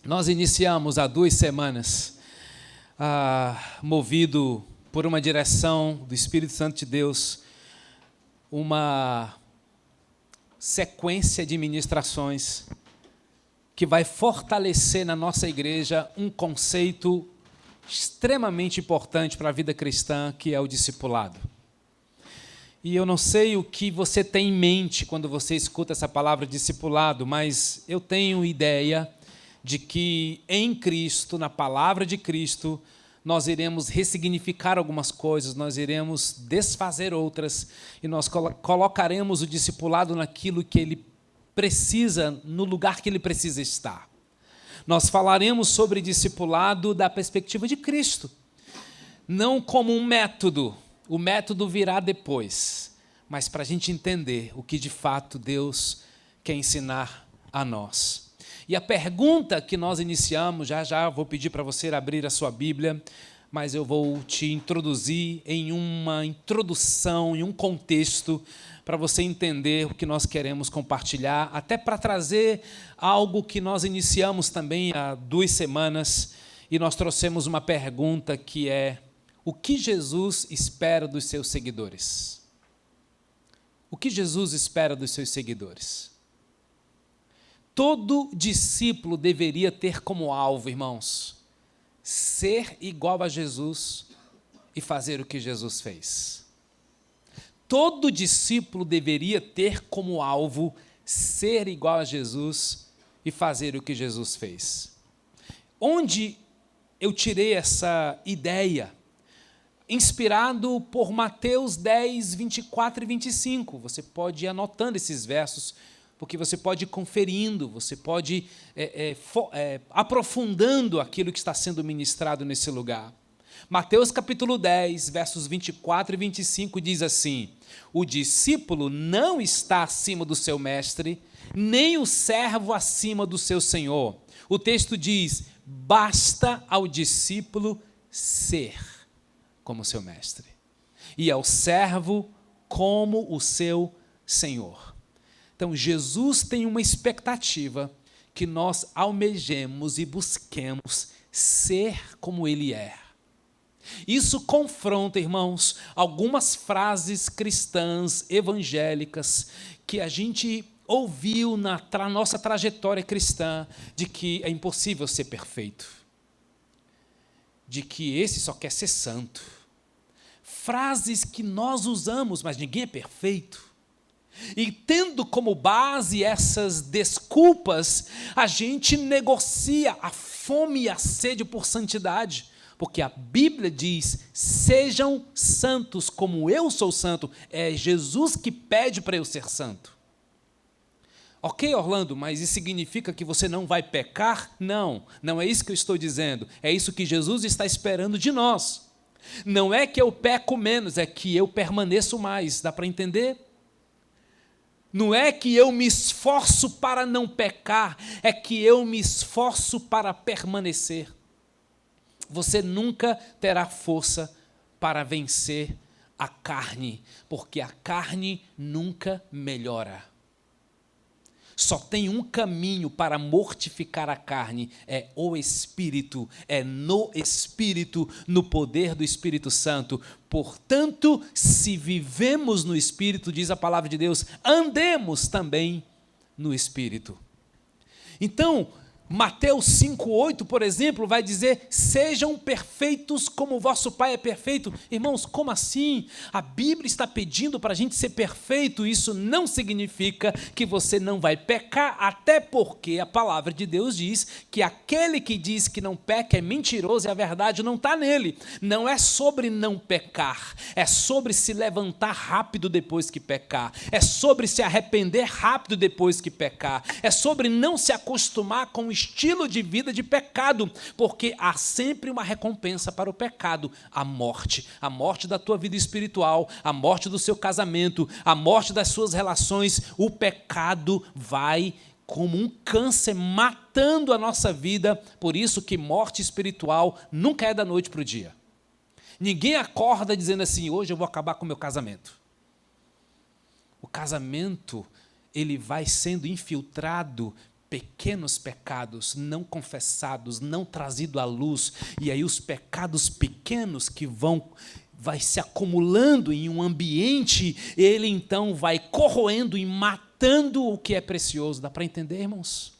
Nós iniciamos há 2 semanas, movido por uma direção do Espírito Santo de Deus, uma sequência de ministrações que vai fortalecer na nossa igreja um conceito extremamente importante para a vida cristã, que é o discipulado. E eu não sei o que você tem em mente quando você escuta essa palavra discipulado, mas eu tenho ideia de que em Cristo, na palavra de Cristo, nós iremos ressignificar algumas coisas, nós iremos desfazer outras, e nós colocaremos o discipulado naquilo que ele precisa, no lugar que ele precisa estar. Nós falaremos sobre discipulado da perspectiva de Cristo, não como um método, o método virá depois, mas para a gente entender o que de fato Deus quer ensinar a nós. E a pergunta que nós iniciamos, já vou pedir para você abrir a sua Bíblia, mas eu vou te introduzir em uma introdução, em um contexto, para você entender o que nós queremos compartilhar, até para trazer algo que nós iniciamos também há 2 semanas, e nós trouxemos uma pergunta que é: o que Jesus espera dos seus seguidores? O que Jesus espera dos seus seguidores? Todo discípulo deveria ter como alvo, irmãos, ser igual a Jesus e fazer o que Jesus fez. Todo discípulo deveria ter como alvo ser igual a Jesus e fazer o que Jesus fez. Onde eu tirei essa ideia? Inspirado por Mateus 10, 24 e 25. Você pode ir anotando esses versos, porque você pode ir conferindo, você pode aprofundando aquilo que está sendo ministrado nesse lugar. Mateus capítulo 10, versos 24 e 25 diz assim: o discípulo não está acima do seu mestre, nem o servo acima do seu senhor. O texto diz: basta ao discípulo ser como seu mestre, e ao servo como o seu senhor. Então, Jesus tem uma expectativa que nós almejemos e busquemos ser como Ele é. Isso confronta, irmãos, algumas frases cristãs, evangélicas, que a gente ouviu na nossa trajetória cristã, de que é impossível ser perfeito, de que esse só quer ser santo. Frases que nós usamos, mas ninguém é perfeito. E tendo como base essas desculpas, a gente negocia a fome e a sede por santidade, porque a Bíblia diz: sejam santos como eu sou santo. É Jesus que pede para eu ser santo. Ok, Orlando, mas isso significa que você não vai pecar? Não, não é isso que eu estou dizendo. É isso que Jesus está esperando de nós. Não é que eu peco menos, é que eu permaneço mais. Dá para entender? Não é que eu me esforço para não pecar, é que eu me esforço para permanecer. Você nunca terá força para vencer a carne, porque a carne nunca melhora. Só tem um caminho para mortificar a carne, é o Espírito, é no Espírito, no poder do Espírito Santo. Portanto, se vivemos no Espírito, diz a palavra de Deus, andemos também no Espírito. Então, Mateus 5,8, por exemplo, vai dizer: sejam perfeitos como o vosso Pai é perfeito. Irmãos, como assim? A Bíblia está pedindo para a gente ser perfeito. Isso não significa que você não vai pecar, até porque a palavra de Deus diz que aquele que diz que não peca é mentiroso e a verdade não está nele. Não é sobre não pecar, é sobre se levantar rápido depois que pecar, é sobre se arrepender rápido depois que pecar, é sobre não se acostumar com o estilo de vida de pecado, porque há sempre uma recompensa para o pecado: a morte da tua vida espiritual, a morte do seu casamento, a morte das suas relações. O pecado vai como um câncer matando a nossa vida. Por isso que morte espiritual nunca é da noite para o dia. Ninguém acorda dizendo assim: hoje eu vou acabar com o meu casamento. O casamento, ele vai sendo infiltrado pequenos pecados não confessados, não trazidos à luz, e aí os pecados pequenos que vai se acumulando em um ambiente, ele então vai corroendo e matando o que é precioso. Dá para entender, irmãos?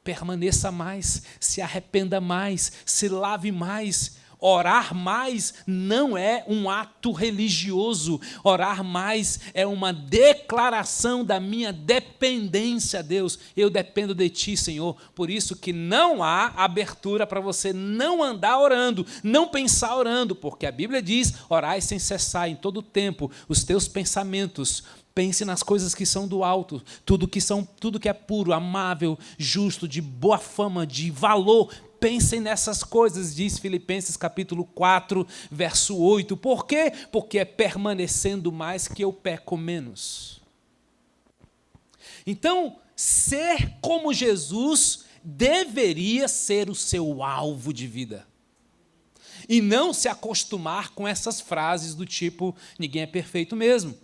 Permaneça mais, se arrependa mais, se lave mais. Orar mais não é um ato religioso. Orar mais é uma declaração da minha dependência a Deus. Eu dependo de Ti, Senhor. Por isso que não há abertura para você não andar orando, não pensar orando, porque a Bíblia diz, orai sem cessar em todo o tempo, os teus pensamentos. Pense nas coisas que são do alto, tudo que é puro, amável, justo, de boa fama, de valor. Pensem nessas coisas, diz Filipenses capítulo 4, verso 8. Por quê? Porque é permanecendo mais que eu peco menos. Então, ser como Jesus deveria ser o seu alvo de vida. E não se acostumar com essas frases do tipo, ninguém é perfeito mesmo,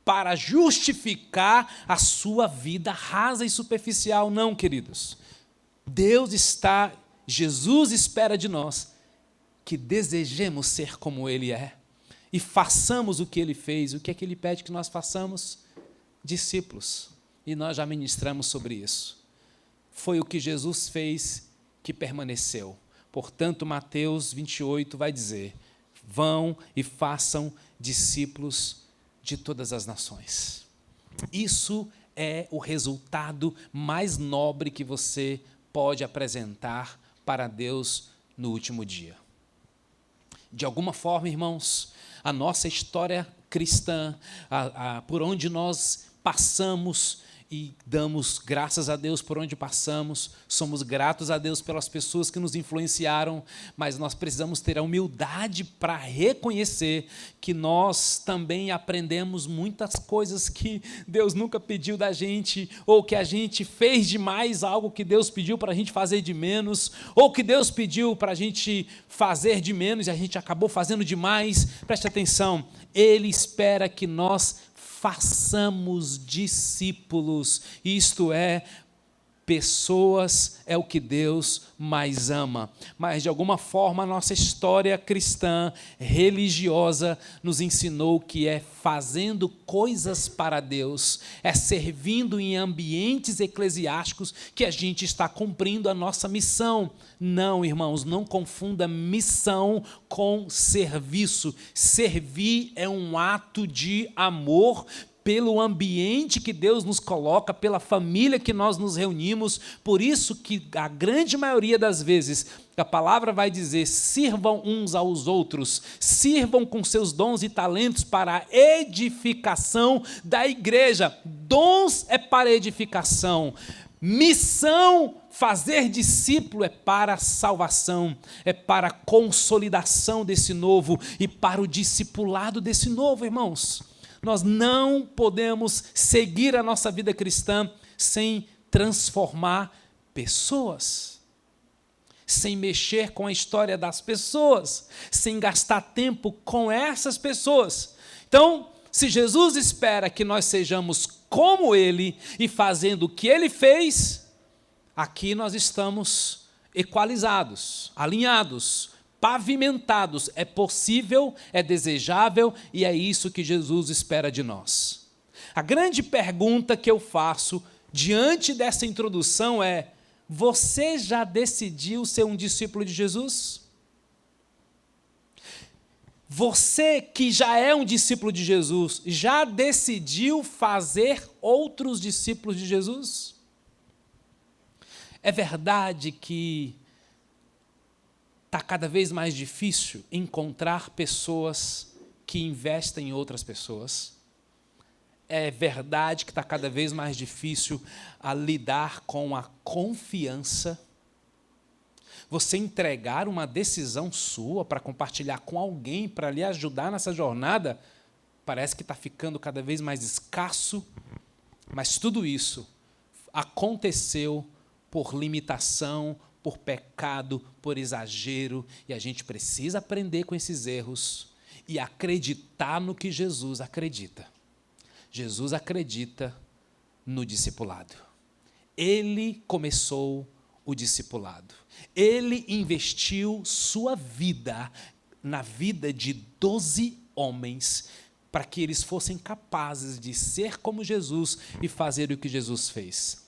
para justificar a sua vida rasa e superficial. Não, queridos. Jesus espera de nós que desejemos ser como Ele é e façamos o que Ele fez. O que é que Ele pede que nós façamos? Discípulos. E nós já ministramos sobre isso. Foi o que Jesus fez que permaneceu. Portanto, Mateus 28 vai dizer, vão e façam discípulos de todas as nações. Isso é o resultado mais nobre que você pode apresentar para Deus no último dia. De alguma forma, irmãos, a nossa história cristã, por onde nós passamos e damos graças a Deus por onde passamos, somos gratos a Deus pelas pessoas que nos influenciaram, mas nós precisamos ter a humildade para reconhecer que nós também aprendemos muitas coisas que Deus nunca pediu da gente, ou que a gente fez demais algo que Deus pediu para a gente fazer de menos, ou que Deus pediu para a gente fazer de menos e a gente acabou fazendo demais. Preste atenção, Ele espera que nós façamos discípulos, isto é, pessoas é o que Deus mais ama. Mas, de alguma forma, a nossa história cristã, religiosa, nos ensinou que é fazendo coisas para Deus, é servindo em ambientes eclesiásticos que a gente está cumprindo a nossa missão. Não, irmãos, não confunda missão com serviço. Servir é um ato de amor pelo ambiente que Deus nos coloca, pela família que nós nos reunimos. Por isso que a grande maioria das vezes a palavra vai dizer, sirvam uns aos outros, sirvam com seus dons e talentos para a edificação da igreja. Dons é para edificação. Missão, fazer discípulo, é para a salvação, é para a consolidação desse novo e para o discipulado desse novo, irmãos. Nós não podemos seguir a nossa vida cristã sem transformar pessoas, sem mexer com a história das pessoas, sem gastar tempo com essas pessoas. Então, se Jesus espera que nós sejamos como Ele e fazendo o que Ele fez, aqui nós estamos equalizados, alinhados, pavimentados. É possível, é desejável e é isso que Jesus espera de nós. A grande pergunta que eu faço diante dessa introdução é: você já decidiu ser um discípulo de Jesus? Você que já é um discípulo de Jesus, já decidiu fazer outros discípulos de Jesus? É verdade que está cada vez mais difícil encontrar pessoas que investem em outras pessoas. É verdade que está cada vez mais difícil a lidar com a confiança. Você entregar uma decisão sua para compartilhar com alguém, para lhe ajudar nessa jornada, parece que está ficando cada vez mais escasso. Mas tudo isso aconteceu por limitação, por pecado, por exagero, e a gente precisa aprender com esses erros e acreditar no que Jesus acredita. Jesus acredita no discipulado. Ele começou o discipulado. Ele investiu sua vida na vida de 12 homens, para que eles fossem capazes de ser como Jesus e fazer o que Jesus fez.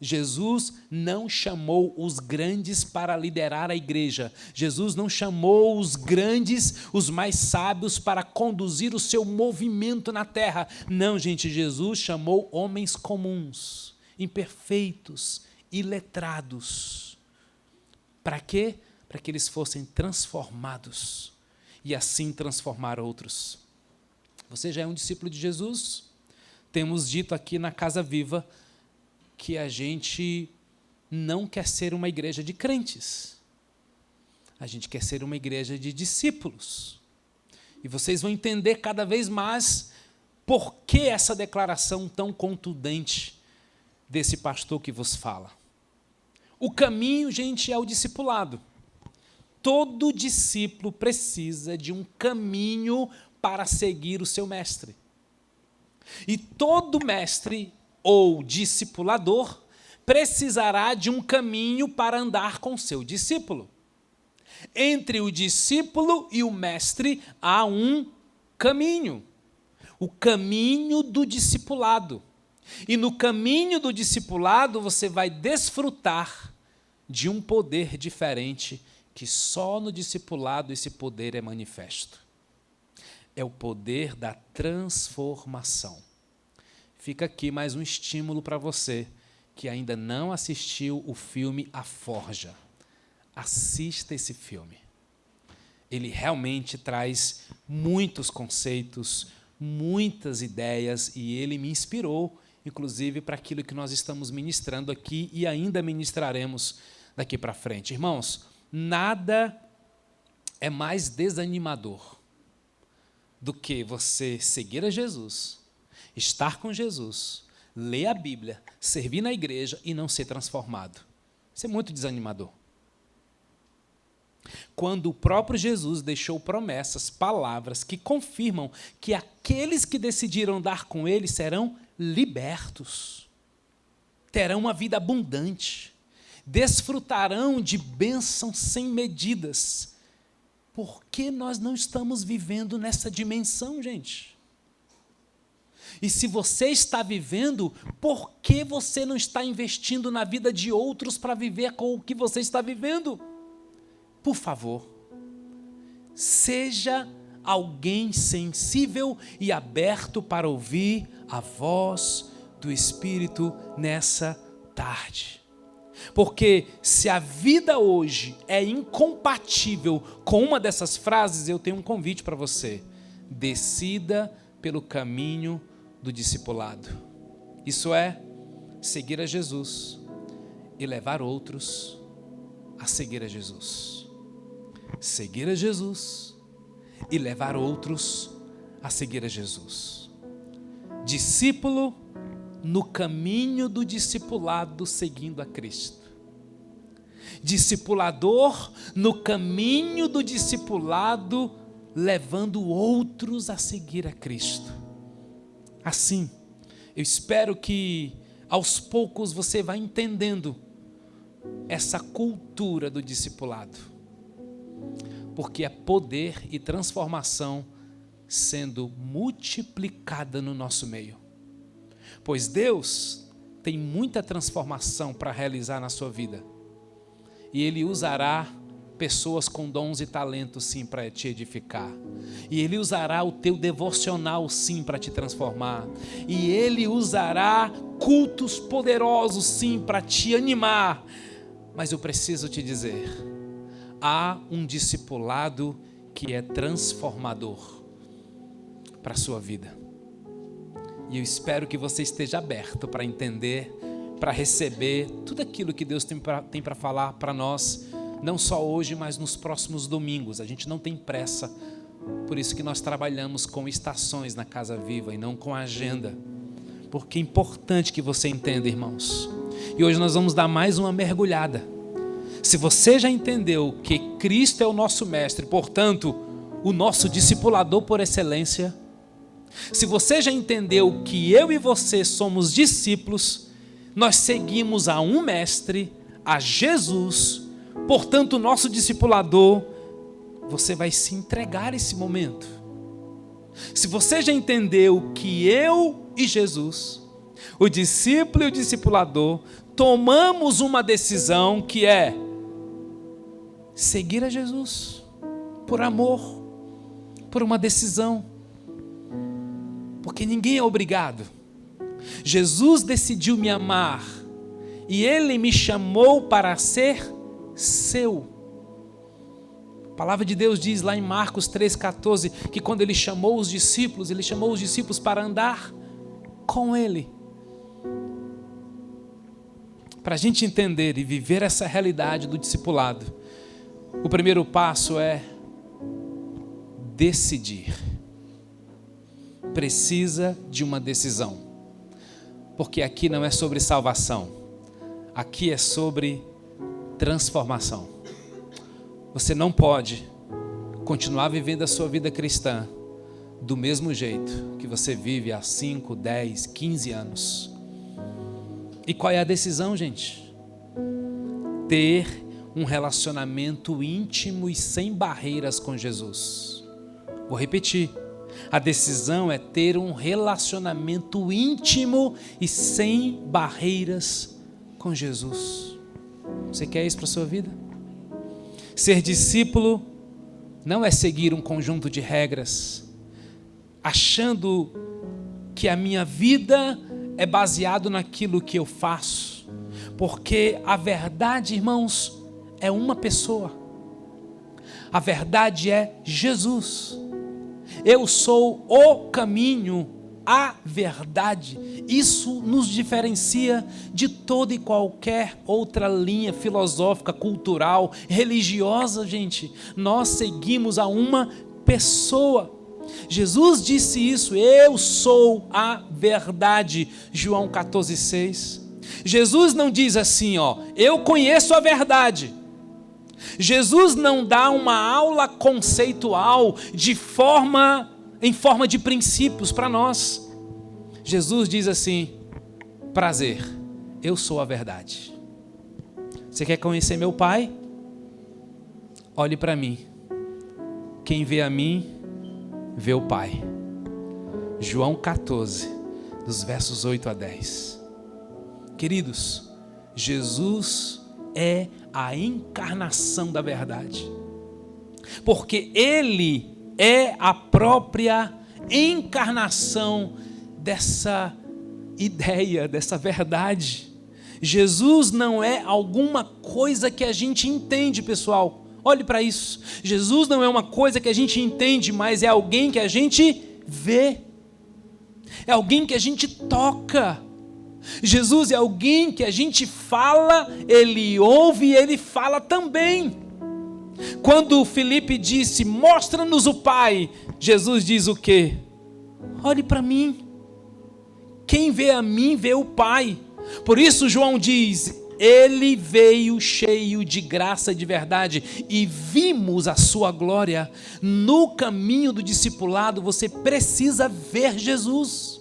Jesus não chamou os grandes para liderar a igreja. Jesus não chamou os grandes, os mais sábios, para conduzir o seu movimento na terra. Não, gente, Jesus chamou homens comuns, imperfeitos, iletrados. Para quê? Para que eles fossem transformados e assim transformar outros. Você já é um discípulo de Jesus? Temos dito aqui na Casa Viva que a gente não quer ser uma igreja de crentes. A gente quer ser uma igreja de discípulos. E vocês vão entender cada vez mais por que essa declaração tão contundente desse pastor que vos fala. O caminho, gente, é o discipulado. Todo discípulo precisa de um caminho para seguir o seu mestre. E todo mestre ou discipulador precisará de um caminho para andar com seu discípulo. Entre o discípulo e o mestre há um caminho, o caminho do discipulado. E no caminho do discipulado você vai desfrutar de um poder diferente, que só no discipulado esse poder é manifesto. É o poder da transformação. Fica aqui mais um estímulo para você que ainda não assistiu o filme A Forja. Assista esse filme. Ele realmente traz muitos conceitos, muitas ideias, e ele me inspirou, inclusive, para aquilo que nós estamos ministrando aqui e ainda ministraremos daqui para frente. Irmãos, nada é mais desanimador do que você seguir a Jesus, estar com Jesus, ler a Bíblia, servir na igreja e não ser transformado. Isso é muito desanimador. Quando o próprio Jesus deixou promessas, palavras que confirmam que aqueles que decidiram dar com ele serão libertos, terão uma vida abundante, desfrutarão de bênçãos sem medidas. Por que nós não estamos vivendo nessa dimensão, gente? E se você está vivendo, por que você não está investindo na vida de outros para viver com o que você está vivendo? Por favor, seja alguém sensível e aberto para ouvir a voz do Espírito nessa tarde. Porque se a vida hoje é incompatível com uma dessas frases, eu tenho um convite para você. Decida pelo caminho do discipulado. Isso é seguir a Jesus e levar outros a seguir a Jesus. Seguir a Jesus e levar outros a seguir a Jesus. Discípulo no caminho do discipulado, seguindo a Cristo. Discipulador no caminho do discipulado, levando outros a seguir a Cristo. Assim, eu espero que aos poucos você vá entendendo essa cultura do discipulado, porque é poder e transformação sendo multiplicada no nosso meio. Pois Deus tem muita transformação para realizar na sua vida. E Ele usará pessoas com dons e talentos, sim, para te edificar. E Ele usará o teu devocional, sim, para te transformar. E Ele usará cultos poderosos, sim, para te animar. Mas eu preciso te dizer, há um discipulado que é transformador para a sua vida. E eu espero que você esteja aberto para entender, para receber tudo aquilo que Deus tem para falar para nós, não só hoje, mas nos próximos domingos. A gente não tem pressa, por isso que nós trabalhamos com estações na Casa Viva e não com agenda, porque é importante que você entenda, irmãos. E hoje nós vamos dar mais uma mergulhada. Se você já entendeu que Cristo é o nosso mestre, portanto, o nosso discipulador por excelência, se você já entendeu que eu e você somos discípulos, nós seguimos a um mestre, a Jesus, portanto, o nosso discipulador, você vai se entregar esse momento. Se você já entendeu que eu e Jesus, o discípulo e o discipulador, tomamos uma decisão que é seguir a Jesus, por amor, por uma decisão, porque ninguém é obrigado. Jesus decidiu me amar e Ele me chamou para ser seu. A palavra de Deus diz lá em Marcos 3,14 que quando Ele chamou os discípulos para andar com Ele. Para a gente entender e viver essa realidade do discipulado, o primeiro passo é decidir. Precisa de uma decisão, porque aqui não é sobre salvação, aqui é sobre transformação. Você não pode continuar vivendo a sua vida cristã do mesmo jeito que você vive há 5, 10, 15 anos. E qual é a decisão, gente? Ter um relacionamento íntimo e sem barreiras com Jesus. Vou repetir. A decisão é ter um relacionamento íntimo e sem barreiras com Jesus. Você quer isso para a sua vida? Ser discípulo não é seguir um conjunto de regras, achando que a minha vida é baseado naquilo que eu faço, porque a verdade, irmãos, é uma pessoa. A verdade é Jesus. Eu sou o caminho, a verdade. Isso nos diferencia de toda e qualquer outra linha filosófica, cultural, religiosa, gente. Nós seguimos a uma pessoa. Jesus disse isso, eu sou a verdade, João 14,6. Jesus não diz assim, eu conheço a verdade. Jesus não dá uma aula conceitual em forma de princípios para nós. Jesus diz assim, prazer, eu sou a verdade. Você quer conhecer meu Pai? Olhe para mim. Quem vê a mim, vê o Pai. João 14, dos versos 8 a 10. Queridos, Jesus é a encarnação da verdade, porque Ele é a própria encarnação dessa ideia, dessa verdade. Jesus não é alguma coisa que a gente entende, pessoal. Olhe para isso. Jesus não é uma coisa que a gente entende, mas é alguém que a gente vê. É alguém que a gente toca. Jesus é alguém que a gente fala, Ele ouve e Ele fala também. Quando Filipe disse, mostra-nos o Pai, Jesus diz o quê? Olhe para mim. Quem vê a mim, vê o Pai. Por isso João diz, Ele veio cheio de graça e de verdade e vimos a sua glória. No caminho do discipulado você precisa ver Jesus.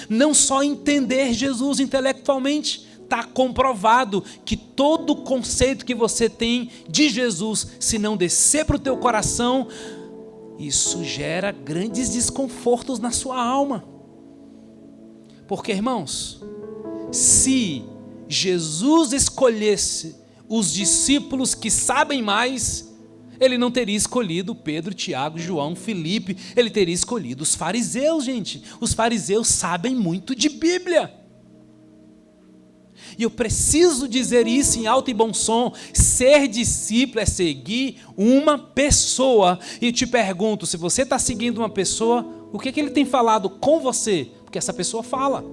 Não só entender Jesus intelectualmente. Está comprovado que todo conceito que você tem de Jesus, se não descer para o teu coração, isso gera grandes desconfortos na sua alma. Porque, irmãos, se Jesus escolhesse os discípulos que sabem mais, Ele não teria escolhido Pedro, Tiago, João, Filipe, Ele teria escolhido os fariseus, gente. Os fariseus sabem muito de Bíblia. E eu preciso dizer isso em alto e bom som, ser discípulo é seguir uma pessoa. E eu te pergunto, se você está seguindo uma pessoa, o que ele tem falado com você? Porque essa pessoa fala.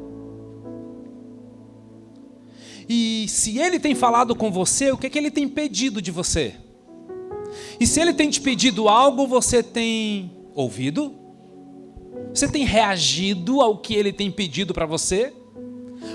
E se ele tem falado com você, o que ele tem pedido de você? E se ele tem te pedido algo, você tem ouvido? Você tem reagido ao que ele tem pedido para você?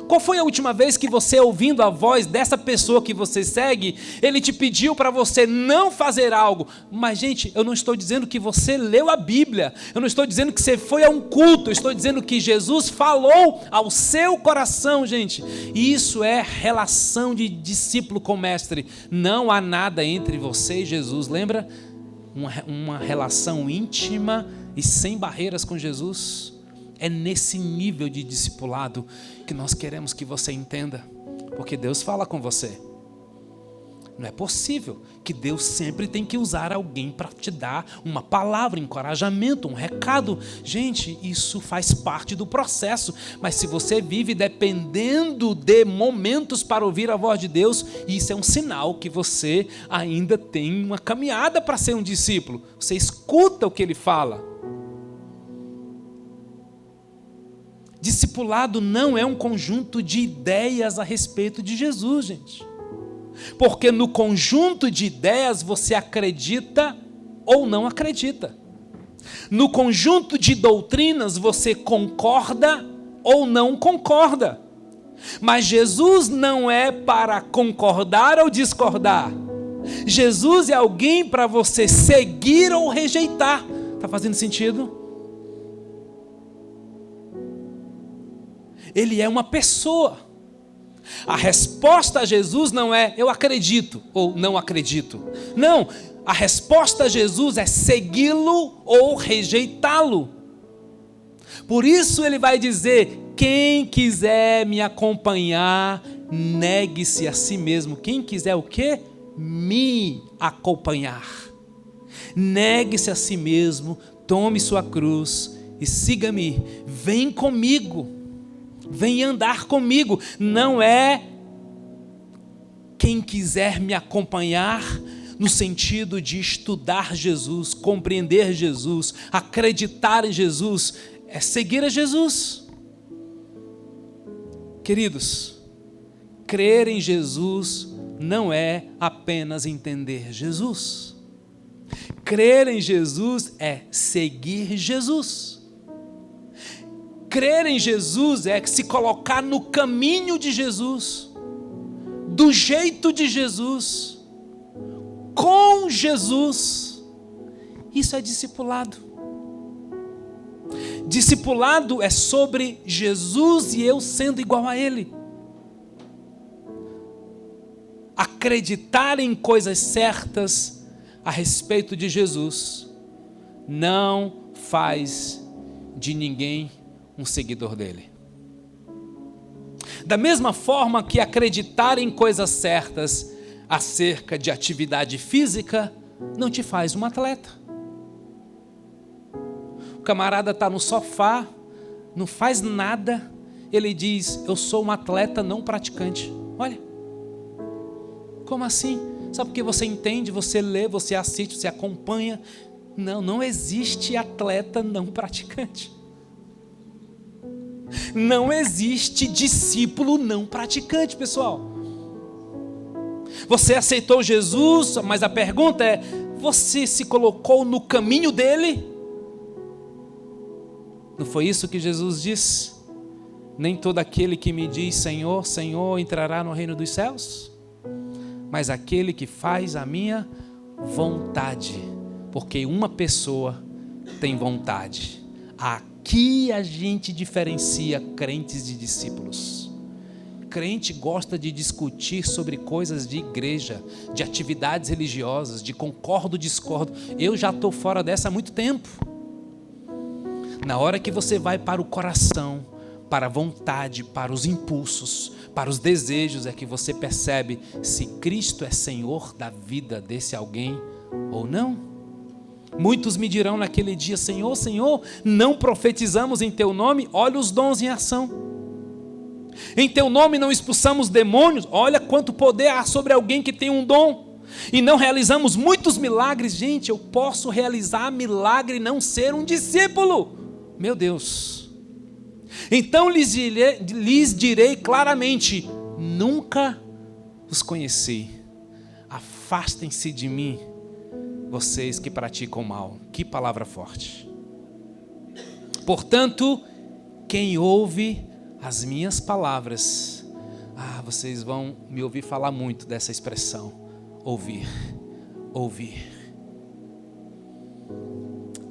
Qual foi a última vez que você, ouvindo a voz dessa pessoa que você segue, ele te pediu para você não fazer algo? Mas, gente, eu não estou dizendo que você leu a Bíblia, eu não estou dizendo que você foi a um culto, eu estou dizendo que Jesus falou ao seu coração, gente. E isso é relação de discípulo com mestre. Não há nada entre você e Jesus, lembra? Uma relação íntima e sem barreiras com Jesus. É nesse nível de discipulado que nós queremos que você entenda, porque Deus fala com você. Não é possível que Deus sempre tem que usar alguém para te dar uma palavra, um encorajamento, um recado. Gente, isso faz parte do processo, mas se você vive dependendo de momentos para ouvir a voz de Deus, isso é um sinal que você ainda tem uma caminhada para ser um discípulo. Você escuta o que Ele fala. Discipulado não é um conjunto de ideias a respeito de Jesus, gente. Porque no conjunto de ideias você acredita ou não acredita. No conjunto de doutrinas você concorda ou não concorda. Mas Jesus não é para concordar ou discordar. Jesus é alguém para você seguir ou rejeitar. Está fazendo sentido? Ele é uma pessoa. A resposta a Jesus não é eu acredito ou não acredito. Não, a resposta a Jesus é segui-lo ou rejeitá-lo. Por isso ele vai dizer, quem quiser me acompanhar, negue-se a si mesmo. Quem quiser o quê? Me acompanhar. Negue-se a si mesmo, tome sua cruz e siga-me. Vem comigo. Vem andar comigo. Não é quem quiser me acompanhar no sentido de estudar Jesus, compreender Jesus, acreditar em Jesus, é seguir a Jesus. Queridos, crer em Jesus não é apenas entender Jesus. Crer em Jesus é seguir Jesus. Crer em Jesus é se colocar no caminho de Jesus, do jeito de Jesus, com Jesus. Isso é discipulado. Discipulado é sobre Jesus e eu sendo igual a Ele. Acreditar em coisas certas a respeito de Jesus não faz de ninguém um seguidor dele. Da mesma forma que acreditar em coisas certas acerca de atividade física não te faz um atleta. O camarada está no sofá, não faz nada, ele diz, eu sou um atleta não praticante. Olha, como assim? Só porque você entende, você lê, você assiste, você acompanha. Não existe atleta não praticante. Não existe discípulo não praticante, pessoal. Você aceitou Jesus, mas a pergunta é, você se colocou no caminho dele? Não foi isso que Jesus disse? Nem todo aquele que me diz Senhor, Senhor entrará no reino dos céus, mas aquele que faz a minha vontade, porque uma pessoa tem vontade. Aqui a gente diferencia crentes de discípulos. Crente gosta de discutir sobre coisas de igreja, de atividades religiosas, de concordo, discordo. Eu já estou fora dessa há muito tempo. Na hora que você vai para o coração, para a vontade, para os impulsos, para os desejos, é que você percebe se Cristo é Senhor da vida desse alguém ou não. Muitos me dirão naquele dia, Senhor, Senhor, não profetizamos em Teu nome? Olha os dons em ação. Em Teu nome não expulsamos demônios? Olha quanto poder há sobre alguém que tem um dom. E não realizamos muitos milagres? Gente, eu posso realizar milagre e não ser um discípulo. Meu Deus. Então lhes direi claramente, nunca os conheci. Afastem-se de mim, vocês que praticam mal. Que palavra forte. Portanto, quem ouve as minhas palavras. Vocês vão me ouvir falar muito dessa expressão, ouvir, ouvir.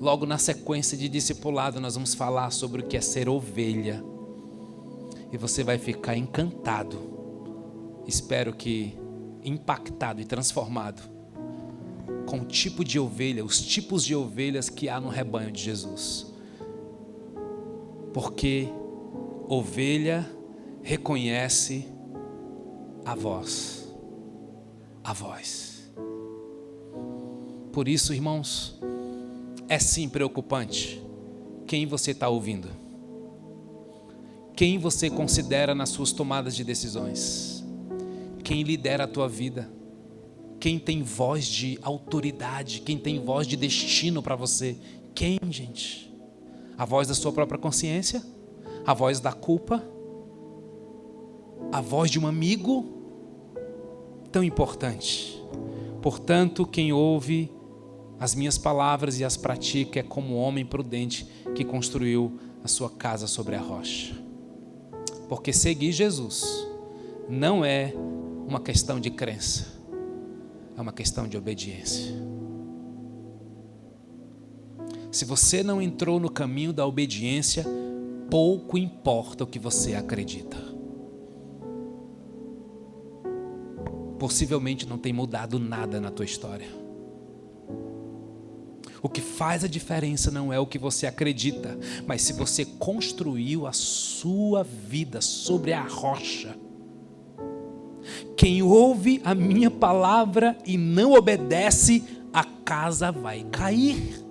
Logo na sequência de discipulado nós vamos falar sobre o que é ser ovelha. E você vai ficar encantado, espero que impactado e transformado com o tipo de ovelha, os tipos de ovelhas que há no rebanho de Jesus. Porque ovelha reconhece a voz. A voz. Por isso, irmãos, é sim preocupante quem você está ouvindo. Quem você considera nas suas tomadas de decisões. Quem lidera a tua vida. Quem tem voz de autoridade. Quem tem voz de destino para você. Quem, gente? A voz da sua própria consciência? A voz da culpa? A voz de um amigo? Tão importante. Portanto, quem ouve as minhas palavras e as pratica é como um homem prudente que construiu a sua casa sobre a rocha. Porque seguir Jesus não é uma questão de crença, é uma questão de obediência. Se você não entrou no caminho da obediência, pouco importa o que você acredita. Possivelmente não tem mudado nada na tua história. O que faz a diferença não é o que você acredita, mas se você construiu a sua vida sobre a rocha. Quem ouve a minha palavra e não obedece, a casa vai cair.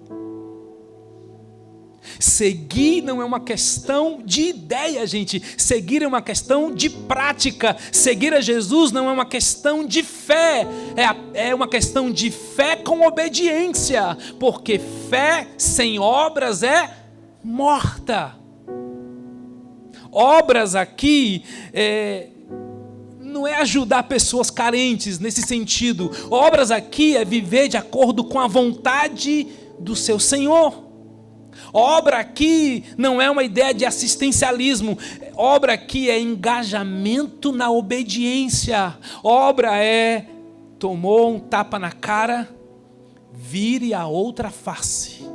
Seguir não é uma questão de ideia, gente. Seguir é uma questão de prática. Seguir a Jesus não é uma questão de fé. É uma questão de fé com obediência. Porque fé sem obras é morta. Obras aqui não é ajudar pessoas carentes nesse sentido. Obras aqui é viver de acordo com a vontade do seu Senhor. Obra aqui não é uma ideia de assistencialismo. Obra aqui é engajamento na obediência. Obra é tomou um tapa na cara, vire a outra face.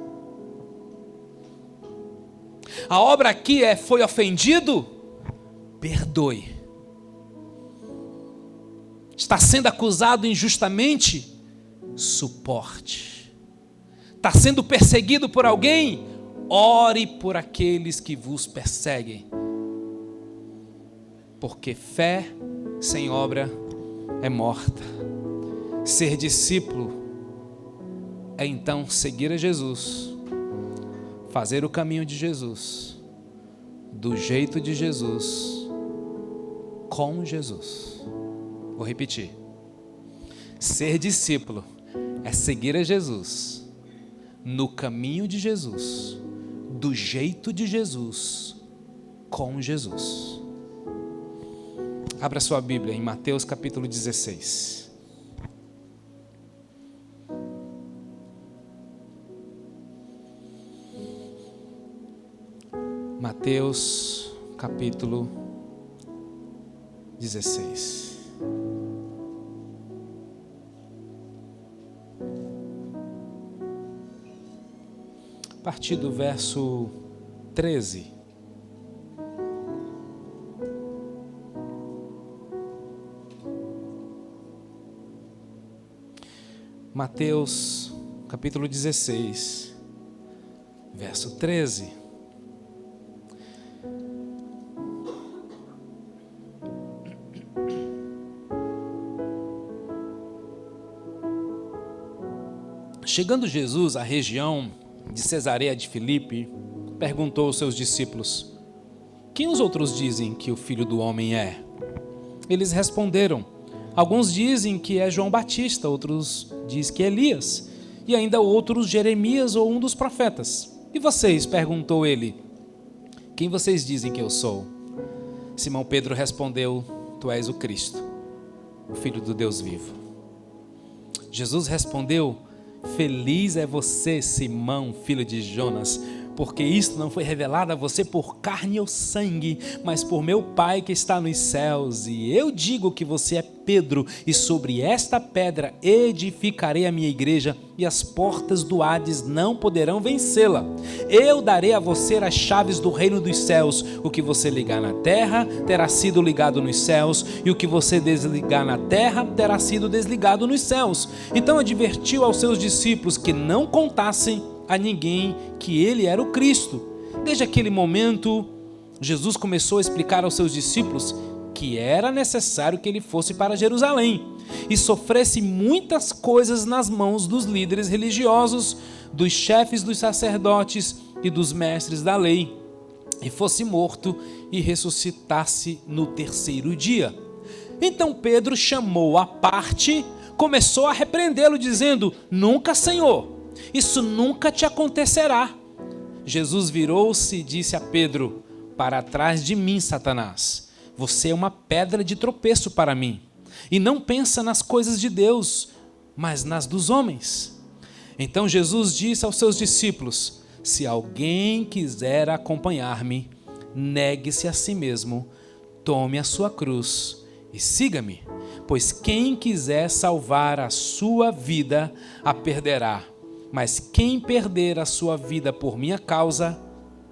A obra aqui é foi ofendido, perdoe. Está sendo acusado injustamente, suporte. Está sendo perseguido por alguém, ore por aqueles que vos perseguem. Porque fé sem obra é morta. Ser discípulo é então seguir a Jesus, fazer o caminho de Jesus, do jeito de Jesus, com Jesus. Vou repetir. Ser discípulo é seguir a Jesus, no caminho de Jesus, do jeito de Jesus, com Jesus. Abra sua Bíblia em Mateus capítulo 16. Mateus capítulo 16. A partir do verso 13. Mateus, capítulo 16, verso 13. Chegando Jesus à região de Cesareia de Filipe, perguntou aos seus discípulos: quem os outros dizem que o Filho do Homem é? Eles responderam: alguns dizem que é João Batista, outros dizem que é Elias, e ainda outros Jeremias ou um dos profetas. E vocês? Perguntou ele. Quem vocês dizem que eu sou? Simão Pedro respondeu: tu és o Cristo, o Filho do Deus vivo. Jesus respondeu: feliz é você, Simão, filho de Jonas, porque isto não foi revelado a você por carne ou sangue, mas por meu Pai que está nos céus. E eu digo que você é Pedro, e sobre esta pedra edificarei a minha igreja, e as portas do Hades não poderão vencê-la. Eu darei a você as chaves do reino dos céus. O que você ligar na terra terá sido ligado nos céus, e o que você desligar na terra terá sido desligado nos céus. Então advertiu aos seus discípulos que não contassem a ninguém que ele era o Cristo. Desde aquele momento, Jesus começou a explicar aos seus discípulos que era necessário que ele fosse para Jerusalém e sofresse muitas coisas nas mãos dos líderes religiosos, dos chefes dos sacerdotes e dos mestres da lei, e fosse morto e ressuscitasse no terceiro dia. Então Pedro chamou à parte, começou a repreendê-lo, dizendo: Nunca, Senhor, isso nunca te acontecerá. Jesus virou-se e disse a Pedro: Para trás de mim, Satanás, você é uma pedra de tropeço para mim, e não pensa nas coisas de Deus, mas nas dos homens. Então Jesus disse aos seus discípulos: Se alguém quiser acompanhar-me, negue-se a si mesmo, tome a sua cruz e siga-me, pois quem quiser salvar a sua vida, a perderá. Mas quem perder a sua vida por minha causa,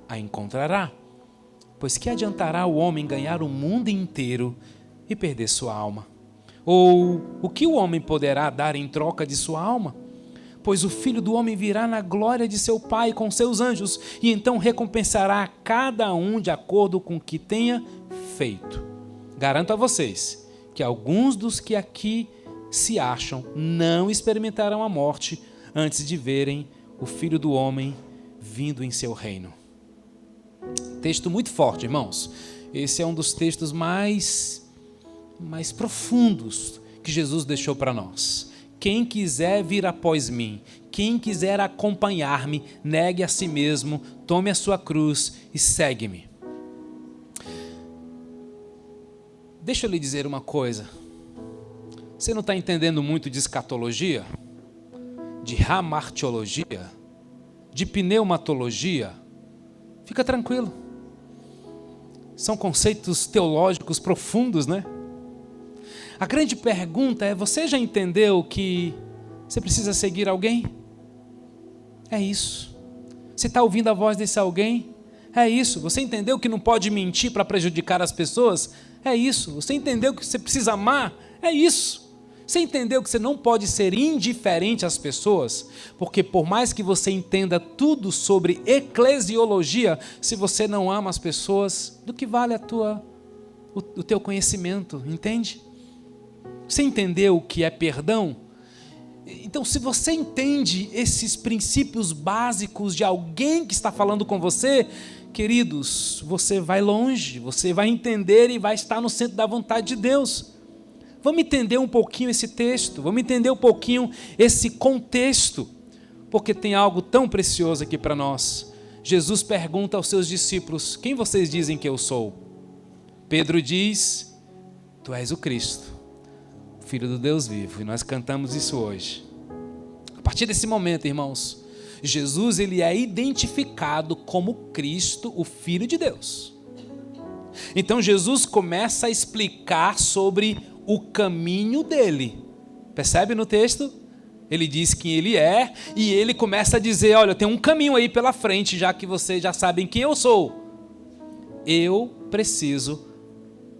a encontrará. Pois que adiantará o homem ganhar o mundo inteiro e perder sua alma? Ou o que o homem poderá dar em troca de sua alma? Pois o Filho do Homem virá na glória de seu Pai com seus anjos, e então recompensará a cada um de acordo com o que tenha feito. Garanto a vocês que alguns dos que aqui se acham não experimentarão a morte antes de verem o Filho do Homem vindo em seu reino. Texto muito forte, irmãos. Esse é um dos textos mais profundos que Jesus deixou para nós. Quem quiser vir após mim, quem quiser acompanhar-me, negue a si mesmo, tome a sua cruz e segue-me. Deixa eu lhe dizer uma coisa. Você não está entendendo muito de escatologia? De hamartiologia, de pneumatologia? Fica tranquilo. São conceitos teológicos profundos, né? A grande pergunta é: você já entendeu que você precisa seguir alguém? É isso. Você está ouvindo a voz desse alguém? É isso. Você entendeu que não pode mentir para prejudicar as pessoas? É isso. Você entendeu que você precisa amar? É isso. Você entendeu que você não pode ser indiferente às pessoas? Porque por mais que você entenda tudo sobre eclesiologia, se você não ama as pessoas, do que vale o teu conhecimento, entende? Você entendeu o que é perdão? Então, se você entende esses princípios básicos de alguém que está falando com você, queridos, você vai longe, você vai entender e vai estar no centro da vontade de Deus. Vamos entender um pouquinho esse texto, vamos entender um pouquinho esse contexto, porque tem algo tão precioso aqui para nós. Jesus pergunta aos seus discípulos: quem vocês dizem que eu sou? Pedro diz: tu és o Cristo, o Filho do Deus vivo, e nós cantamos isso hoje. A partir desse momento, irmãos, Jesus ele é identificado como Cristo, o Filho de Deus. Então Jesus começa a explicar sobre o caminho dele. Percebe no texto? Ele diz quem ele é e ele começa a dizer: olha, tem um caminho aí pela frente, já que vocês já sabem quem eu sou. Eu preciso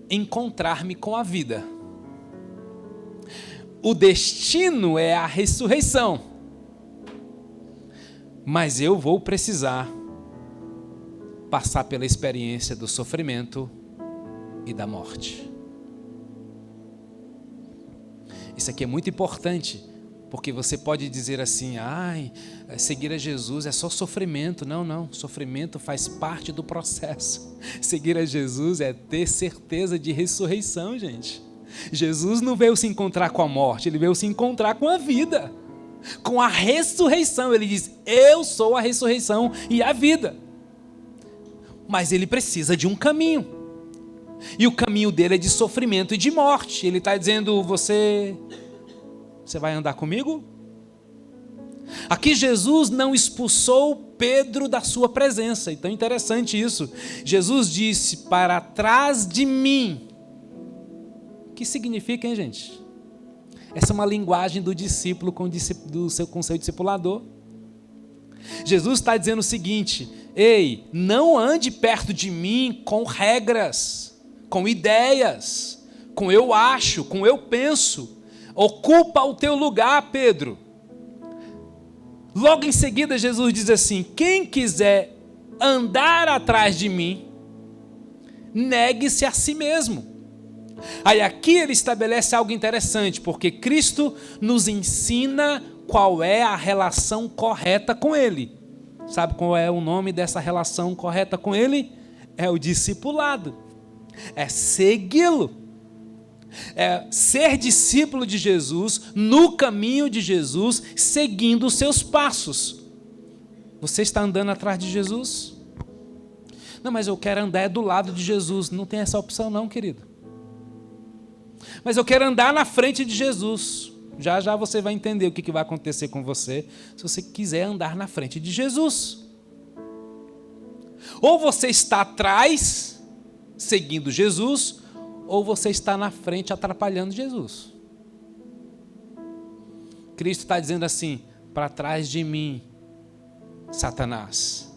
encontrar-me com a vida. O destino é a ressurreição. Mas eu vou precisar passar pela experiência do sofrimento e da morte. Isso aqui é muito importante, porque você pode dizer assim: seguir a Jesus é só sofrimento. Não, sofrimento faz parte do processo. Seguir a Jesus é ter certeza de ressurreição, gente. Jesus não veio se encontrar com a morte, ele veio se encontrar com a vida, com a ressurreição. Ele diz: eu sou a ressurreição e a vida. Mas ele precisa de um caminho. E o caminho dele é de sofrimento e de morte. Ele está dizendo: você vai andar comigo? Aqui Jesus não expulsou Pedro da sua presença. Então, interessante isso. Jesus disse: para trás de mim. O que significa, hein, gente? Essa é uma linguagem do discípulo com seu discipulador. Jesus está dizendo o seguinte: ei, não ande perto de mim com regras, com ideias, com eu acho, com eu penso. Ocupa o teu lugar, Pedro. Logo em seguida, Jesus diz assim: quem quiser andar atrás de mim, negue-se a si mesmo. Aí aqui ele estabelece algo interessante, porque Cristo nos ensina qual é a relação correta com Ele. Sabe qual é o nome dessa relação correta com Ele? É o discipulado. É segui-lo. É ser discípulo de Jesus, no caminho de Jesus, seguindo os seus passos. Você está andando atrás de Jesus? Não, mas eu quero andar do lado de Jesus. Não tem essa opção não, querido. Mas eu quero andar na frente de Jesus. Já já você vai entender o que vai acontecer com você se você quiser andar na frente de Jesus. Ou você está atrás, seguindo Jesus, ou você está na frente atrapalhando Jesus. Cristo está dizendo assim: para trás de mim, Satanás.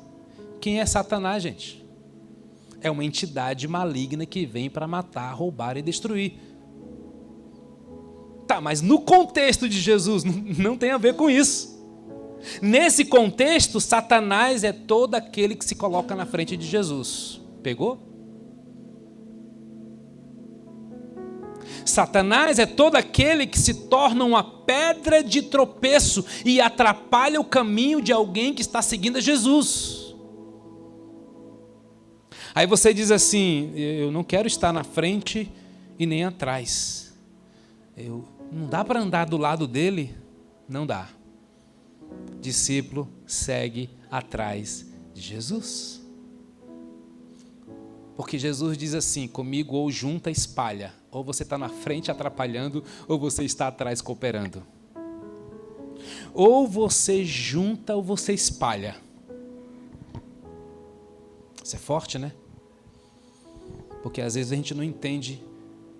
Quem é Satanás, gente? É uma entidade maligna que vem para matar, roubar e destruir. Tá, mas no contexto de Jesus não tem a ver com isso. Nesse contexto, Satanás é todo aquele que se coloca na frente de Jesus. Pegou? Satanás é todo aquele que se torna uma pedra de tropeço e atrapalha o caminho de alguém que está seguindo a Jesus. Aí você diz assim: eu não quero estar na frente e nem atrás. Não dá para andar do lado dele? Não dá. Discípulo segue atrás de Jesus. Porque Jesus diz assim: comigo ou junta, espalha. Ou você está na frente atrapalhando, ou você está atrás cooperando. Ou você junta, ou você espalha. Isso é forte, né? Porque às vezes a gente não entende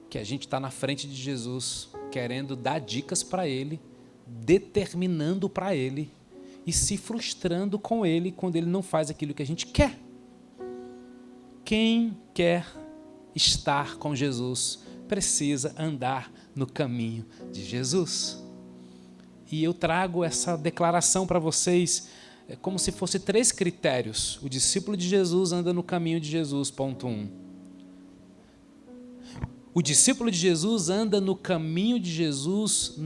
que a gente está na frente de Jesus, querendo dar dicas para Ele, determinando para Ele e se frustrando com Ele quando Ele não faz aquilo que a gente quer. Quem quer estar com Jesus precisa andar no caminho de Jesus. E eu trago essa declaração para vocês como se fosse 3 critérios. O discípulo de Jesus anda no caminho de Jesus, ponto 1. O discípulo de Jesus anda no caminho de Jesus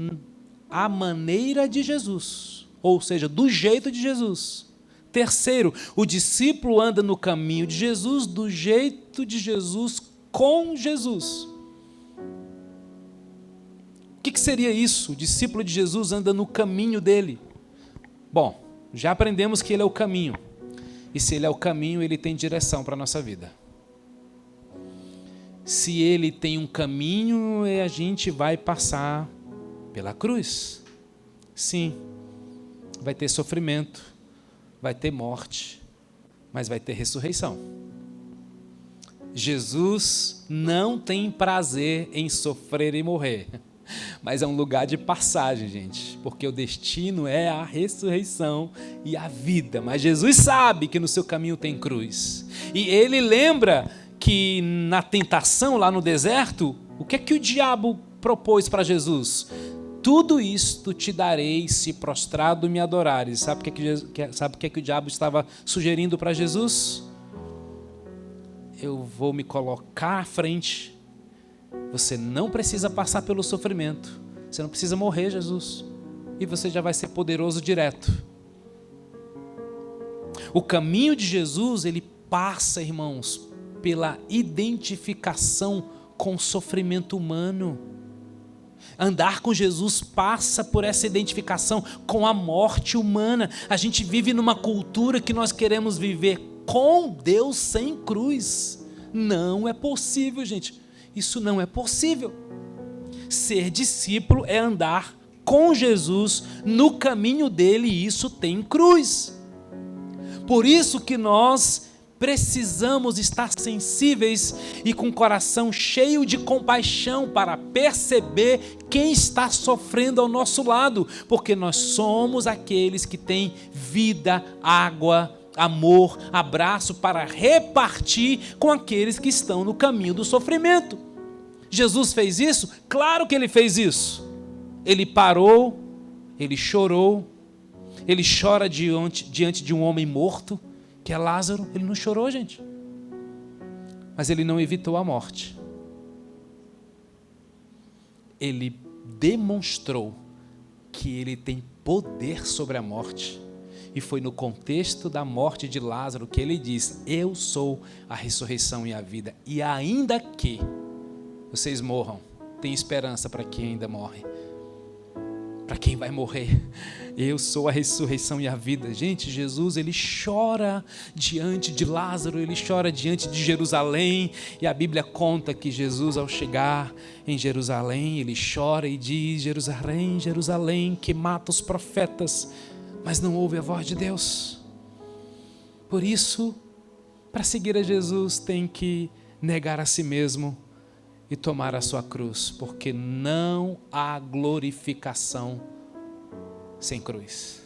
à maneira de Jesus, ou seja, do jeito de Jesus. Terceiro, o discípulo anda no caminho de Jesus, do jeito de Jesus, com Jesus. O que seria isso? O discípulo de Jesus anda no caminho dele. Bom, já aprendemos que ele é o caminho. E se ele é o caminho, ele tem direção para a nossa vida. Se ele tem um caminho, a gente vai passar pela cruz. Sim, vai ter sofrimento, vai ter morte, mas vai ter ressurreição. Jesus não tem prazer em sofrer e morrer, mas é um lugar de passagem, gente, porque o destino é a ressurreição e a vida. Mas Jesus sabe que no seu caminho tem cruz. E ele lembra que na tentação lá no deserto, o que é que o diabo propôs para Jesus? Tudo isto te darei se prostrado me adorares. Sabe o que é que o diabo estava sugerindo para Jesus? Eu vou me colocar à frente. Você não precisa passar pelo sofrimento. Você não precisa morrer, Jesus. E você já vai ser poderoso direto. O caminho de Jesus, ele passa, irmãos, pela identificação com o sofrimento humano. Andar com Jesus passa por essa identificação com a morte humana. A gente vive numa cultura que nós queremos viver com Deus sem cruz. Não é possível, gente. Isso não é possível. Ser discípulo é andar com Jesus no caminho dele, e isso tem cruz. Por isso que nós precisamos estar sensíveis e com o coração cheio de compaixão para perceber quem está sofrendo ao nosso lado, porque nós somos aqueles que têm vida, água, amor, abraço para repartir com aqueles que estão no caminho do sofrimento. Jesus fez isso? Claro que ele fez isso. Ele parou, ele chorou, ele chora diante de um homem morto, que é Lázaro. Ele não chorou, gente, mas ele não evitou a morte. Ele demonstrou que ele tem poder sobre a morte, e foi no contexto da morte de Lázaro que ele diz: eu sou a ressurreição e a vida, e ainda que vocês morram, tem esperança para quem ainda morre, para quem vai morrer. Eu sou a ressurreição e a vida. Gente, Jesus, ele chora diante de Lázaro, ele chora diante de Jerusalém, e a Bíblia conta que Jesus, ao chegar em Jerusalém, ele chora e diz: Jerusalém, Jerusalém, que mata os profetas, mas não ouve a voz de Deus. Por isso, para seguir a Jesus, tem que negar a si mesmo e tomar a sua cruz, porque não há glorificação sem cruz.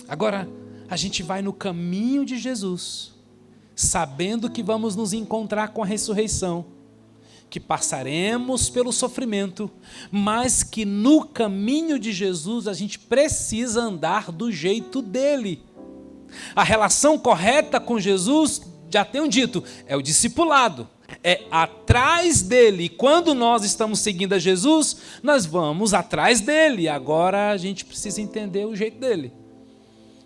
Agora, a gente vai no caminho de Jesus, sabendo que vamos nos encontrar com a ressurreição, que passaremos pelo sofrimento, mas que no caminho de Jesus a gente precisa andar do jeito dele. A relação correta com Jesus, já tenho dito, é o discipulado, é atrás dele. E quando nós estamos seguindo a Jesus, nós vamos atrás dele. Agora a gente precisa entender o jeito dele.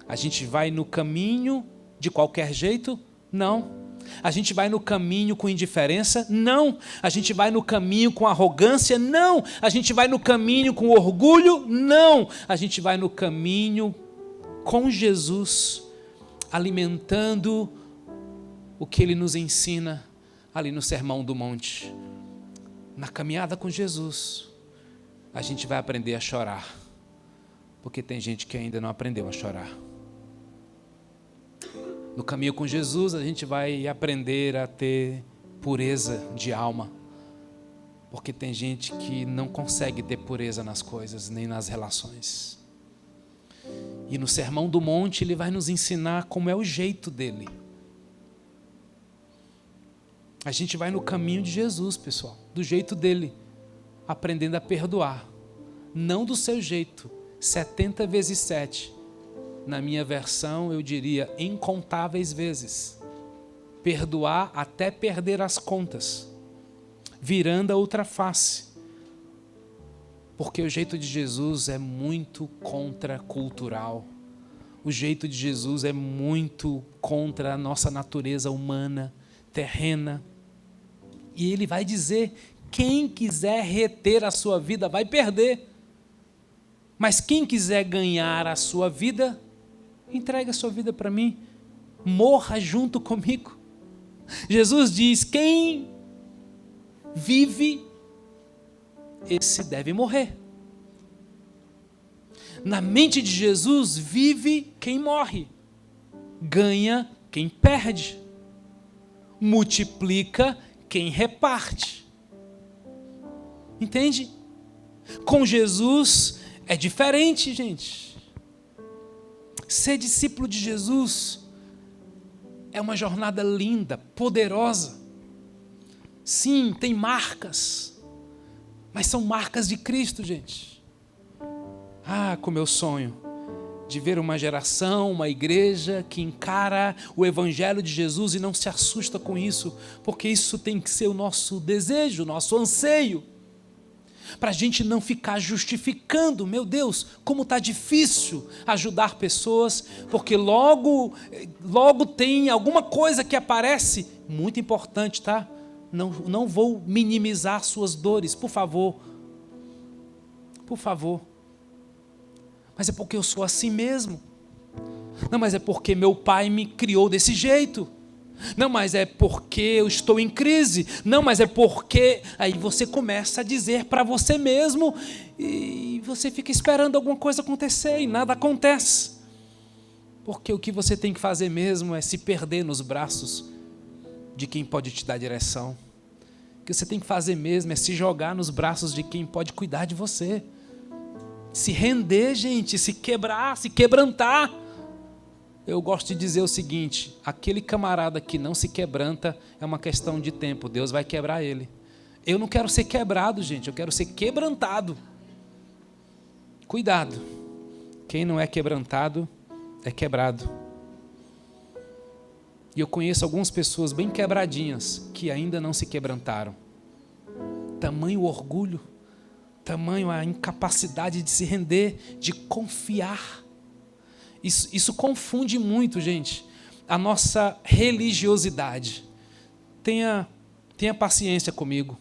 A gente vai no caminho de qualquer jeito? Não. A gente vai no caminho com indiferença? Não. A gente vai no caminho com arrogância? Não. A gente vai no caminho com orgulho? Não. A gente vai no caminho com Jesus, alimentando o que ele nos ensina ali no Sermão do Monte. Na caminhada com Jesus, a gente vai aprender a chorar, porque tem gente que ainda não aprendeu a chorar. No caminho com Jesus, a gente vai aprender a ter pureza de alma, porque tem gente que não consegue ter pureza nas coisas, nem nas relações. E no Sermão do Monte, ele vai nos ensinar como é o jeito dele. A gente vai no caminho de Jesus, pessoal, do jeito dele, aprendendo a perdoar. Não do seu jeito, 70 vezes 7. Na minha versão, eu diria incontáveis vezes. Perdoar até perder as contas, virando a outra face. Porque o jeito de Jesus é muito contracultural. O jeito de Jesus é muito contra a nossa natureza humana, terrena. E ele vai dizer: quem quiser reter a sua vida vai perder. Mas quem quiser ganhar a sua vida, entregue a sua vida para mim. Morra junto comigo. Jesus diz: quem vive, esse deve morrer. Na mente de Jesus, vive quem morre, ganha quem perde, multiplica quem reparte. Entende? Com Jesus é diferente, gente. Ser discípulo de Jesus é uma jornada linda, poderosa. Sim, tem marcas, mas são marcas de Cristo, gente. Ah, como eu sonho de ver uma geração, uma igreja que encara o Evangelho de Jesus e não se assusta com isso, porque isso tem que ser o nosso desejo, o nosso anseio, para a gente não ficar justificando: meu Deus, como está difícil ajudar pessoas, porque logo tem alguma coisa que aparece, muito importante, tá? Não vou minimizar suas dores, por favor, mas é porque eu sou assim mesmo. Não, mas é porque meu pai me criou desse jeito. Não, mas é porque eu estou em crise. Não, mas é porque... Aí você começa a dizer para você mesmo e você fica esperando alguma coisa acontecer e nada acontece. Porque o que você tem que fazer mesmo é se perder nos braços de quem pode te dar direção. O que você tem que fazer mesmo é se jogar nos braços de quem pode cuidar de você. Se render, gente, se quebrar, se quebrantar. Eu gosto de dizer o seguinte: aquele camarada que não se quebranta é uma questão de tempo, Deus vai quebrar ele. Eu não quero ser quebrado, gente, eu quero ser quebrantado. Cuidado, quem não é quebrantado é quebrado. E eu conheço algumas pessoas bem quebradinhas que ainda não se quebrantaram. Tamanho orgulho, tamanho a incapacidade de se render, de confiar. Isso confunde muito, gente, a nossa religiosidade. Tenha paciência comigo,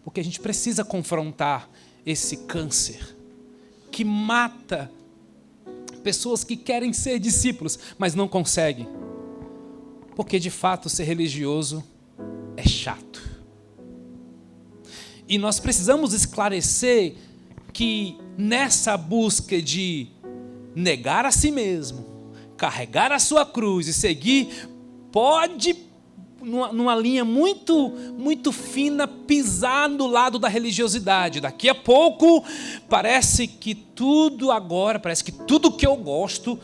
porque a gente precisa confrontar esse câncer que mata pessoas que querem ser discípulos, mas não conseguem. Porque, de fato, ser religioso é chato. E nós precisamos esclarecer que nessa busca de negar a si mesmo, carregar a sua cruz e seguir, pode, numa linha muito, muito fina, pisar no lado da religiosidade. Daqui a pouco, parece que tudo que eu gosto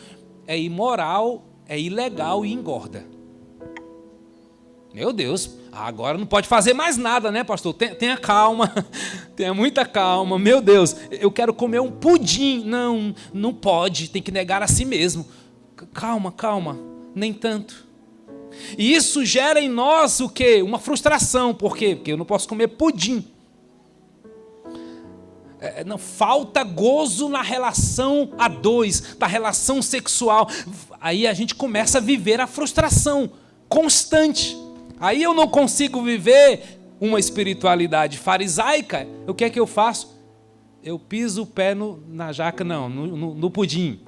é imoral, é ilegal e engorda. Meu Deus, agora não pode fazer mais nada, né, pastor? Tenha calma, tenha muita calma. Meu Deus, eu quero comer um pudim. Não pode, tem que negar a si mesmo. Calma, nem tanto. E isso gera em nós o quê? Uma frustração. Por quê? Porque eu não posso comer pudim. Não, falta gozo na relação a dois, na relação sexual. Aí a gente começa a viver a frustração constante. Aí eu não consigo viver uma espiritualidade farisaica. O que é que eu faço? Eu piso o pé na jaca, no pudim,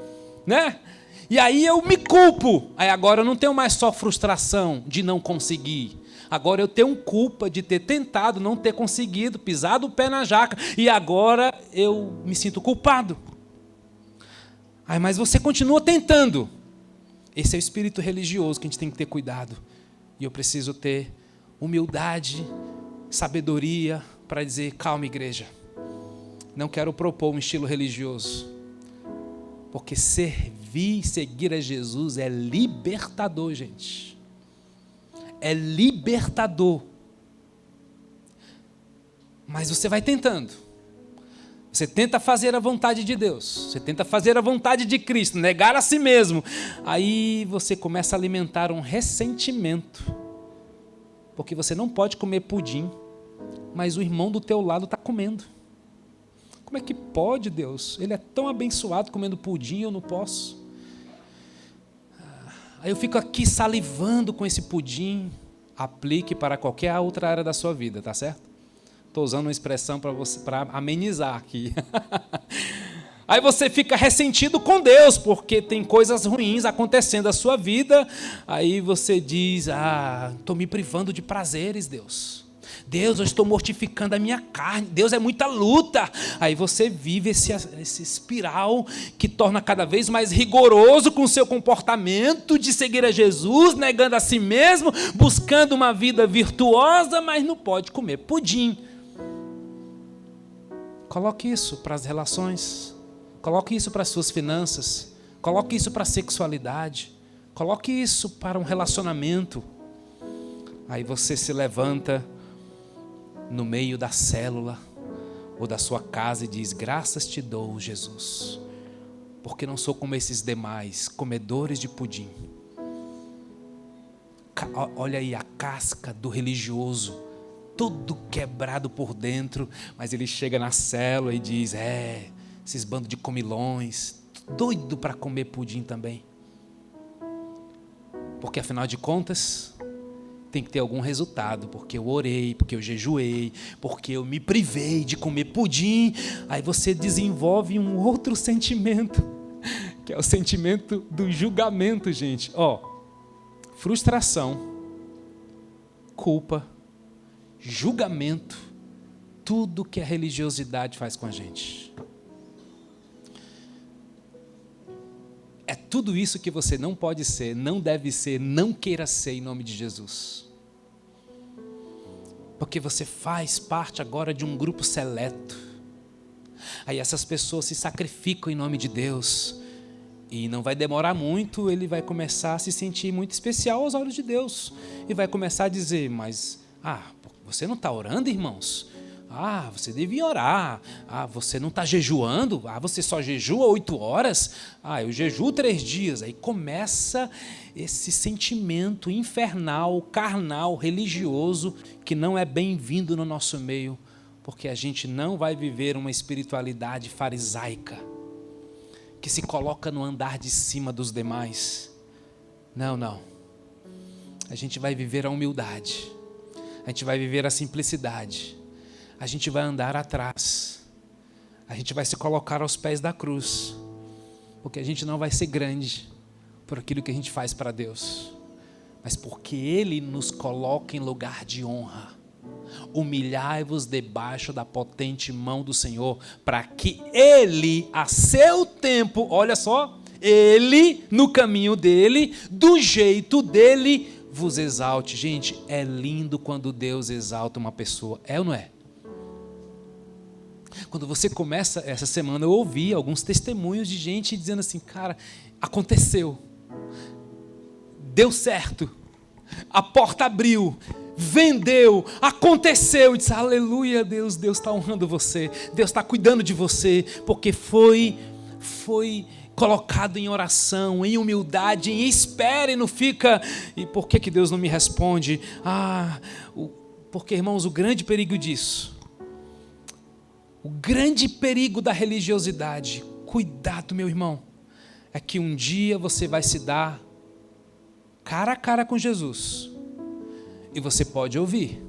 né? E aí eu me culpo. Aí agora eu não tenho mais só frustração de não conseguir. Agora eu tenho culpa de ter tentado, não ter conseguido, pisado o pé na jaca. E agora eu me sinto culpado. Mas você continua tentando. Esse é o espírito religioso que a gente tem que ter cuidado. E eu preciso ter humildade, sabedoria para dizer: calma, igreja. Não quero propor um estilo religioso. Porque servir e seguir a Jesus é libertador, gente. É libertador. Mas você vai tentando. Você tenta fazer a vontade de Deus. Você tenta fazer a vontade de Cristo, negar a si mesmo. Aí você começa a alimentar um ressentimento. Porque você não pode comer pudim, mas o irmão do teu lado está comendo. Como é que pode, Deus? Ele é tão abençoado comendo pudim, eu não posso. Aí eu fico aqui salivando com esse pudim. Aplique para qualquer outra área da sua vida, tá certo? Estou usando uma expressão para amenizar aqui. Aí você fica ressentido com Deus, porque tem coisas ruins acontecendo na sua vida. Aí você diz: estou me privando de prazeres, Deus. Deus, eu estou mortificando a minha carne. Deus, é muita luta. Aí você vive esse espiral que torna cada vez mais rigoroso com o seu comportamento de seguir a Jesus, negando a si mesmo, buscando uma vida virtuosa, mas não pode comer pudim. Coloque isso para as relações. Coloque isso para as suas finanças. Coloque isso para a sexualidade. Coloque isso para um relacionamento. Aí você se levanta no meio da célula ou da sua casa e diz: graças te dou, Jesus, porque não sou como esses demais comedores de pudim. Olha aí a casca do religioso, todo quebrado por dentro, mas ele chega na célula e diz: esses bandos de comilões, doido para comer pudim também. Porque afinal de contas, tem que ter algum resultado, porque eu orei, porque eu jejuei, porque eu me privei de comer pudim. Aí você desenvolve um outro sentimento, que é o sentimento do julgamento, gente. Frustração, culpa, julgamento, tudo que a religiosidade faz com a gente. É tudo isso que você não pode ser, não deve ser, não queira ser em nome de Jesus. Porque você faz parte agora de um grupo seleto. Aí essas pessoas se sacrificam em nome de Deus. E não vai demorar muito, ele vai começar a se sentir muito especial aos olhos de Deus. E vai começar a dizer, mas, você não está orando, irmãos? Você devia orar. Você não está jejuando? Você só jejua 8 horas? Eu jejuo 3 dias. Aí começa esse sentimento infernal, carnal, religioso, que não é bem-vindo no nosso meio, porque a gente não vai viver uma espiritualidade farisaica, que se coloca no andar de cima dos demais. Não. A gente vai viver a humildade, a gente vai viver a simplicidade, a gente vai andar atrás, a gente vai se colocar aos pés da cruz, porque a gente não vai ser grande por aquilo que a gente faz para Deus, mas porque Ele nos coloca em lugar de honra. Humilhai-vos debaixo da potente mão do Senhor, para que Ele, a seu tempo, olha só, Ele, no caminho dEle, do jeito dEle, vos exalte. Gente, é lindo quando Deus exalta uma pessoa, é ou não é? Quando você começa, essa semana eu ouvi alguns testemunhos de gente dizendo assim, cara, aconteceu, deu certo, a porta abriu, vendeu, aconteceu, e disse, aleluia, Deus está honrando você, Deus está cuidando de você, porque foi colocado em oração, em humildade, em espera, e não fica, e por que Deus não me responde? Porque, irmãos, o grande perigo disso, o grande perigo da religiosidade, cuidado, meu irmão, é que um dia você vai se dar cara a cara com Jesus, e você pode ouvir,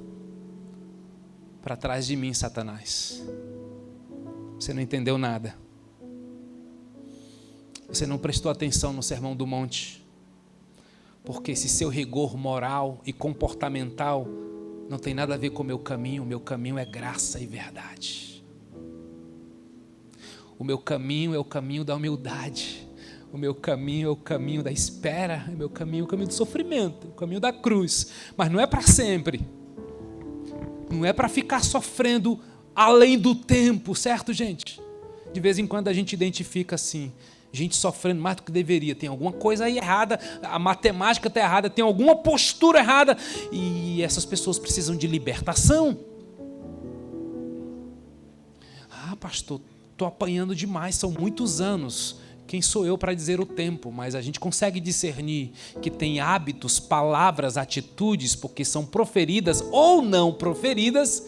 para trás de mim, Satanás, você não entendeu nada, você não prestou atenção no Sermão do Monte, porque esse seu rigor moral e comportamental não tem nada a ver com o meu caminho é graça e verdade. O meu caminho é o caminho da humildade, o meu caminho é o caminho da espera, o meu caminho é o caminho do sofrimento, o caminho da cruz, mas não é para sempre, não é para ficar sofrendo além do tempo, certo, gente? De vez em quando a gente identifica assim, gente sofrendo mais do que deveria, tem alguma coisa aí errada, a matemática está errada, tem alguma postura errada, e essas pessoas precisam de libertação. Pastor, estou apanhando demais, são muitos anos, quem sou eu para dizer o tempo? Mas a gente consegue discernir que tem hábitos, palavras, atitudes, porque são proferidas ou não proferidas,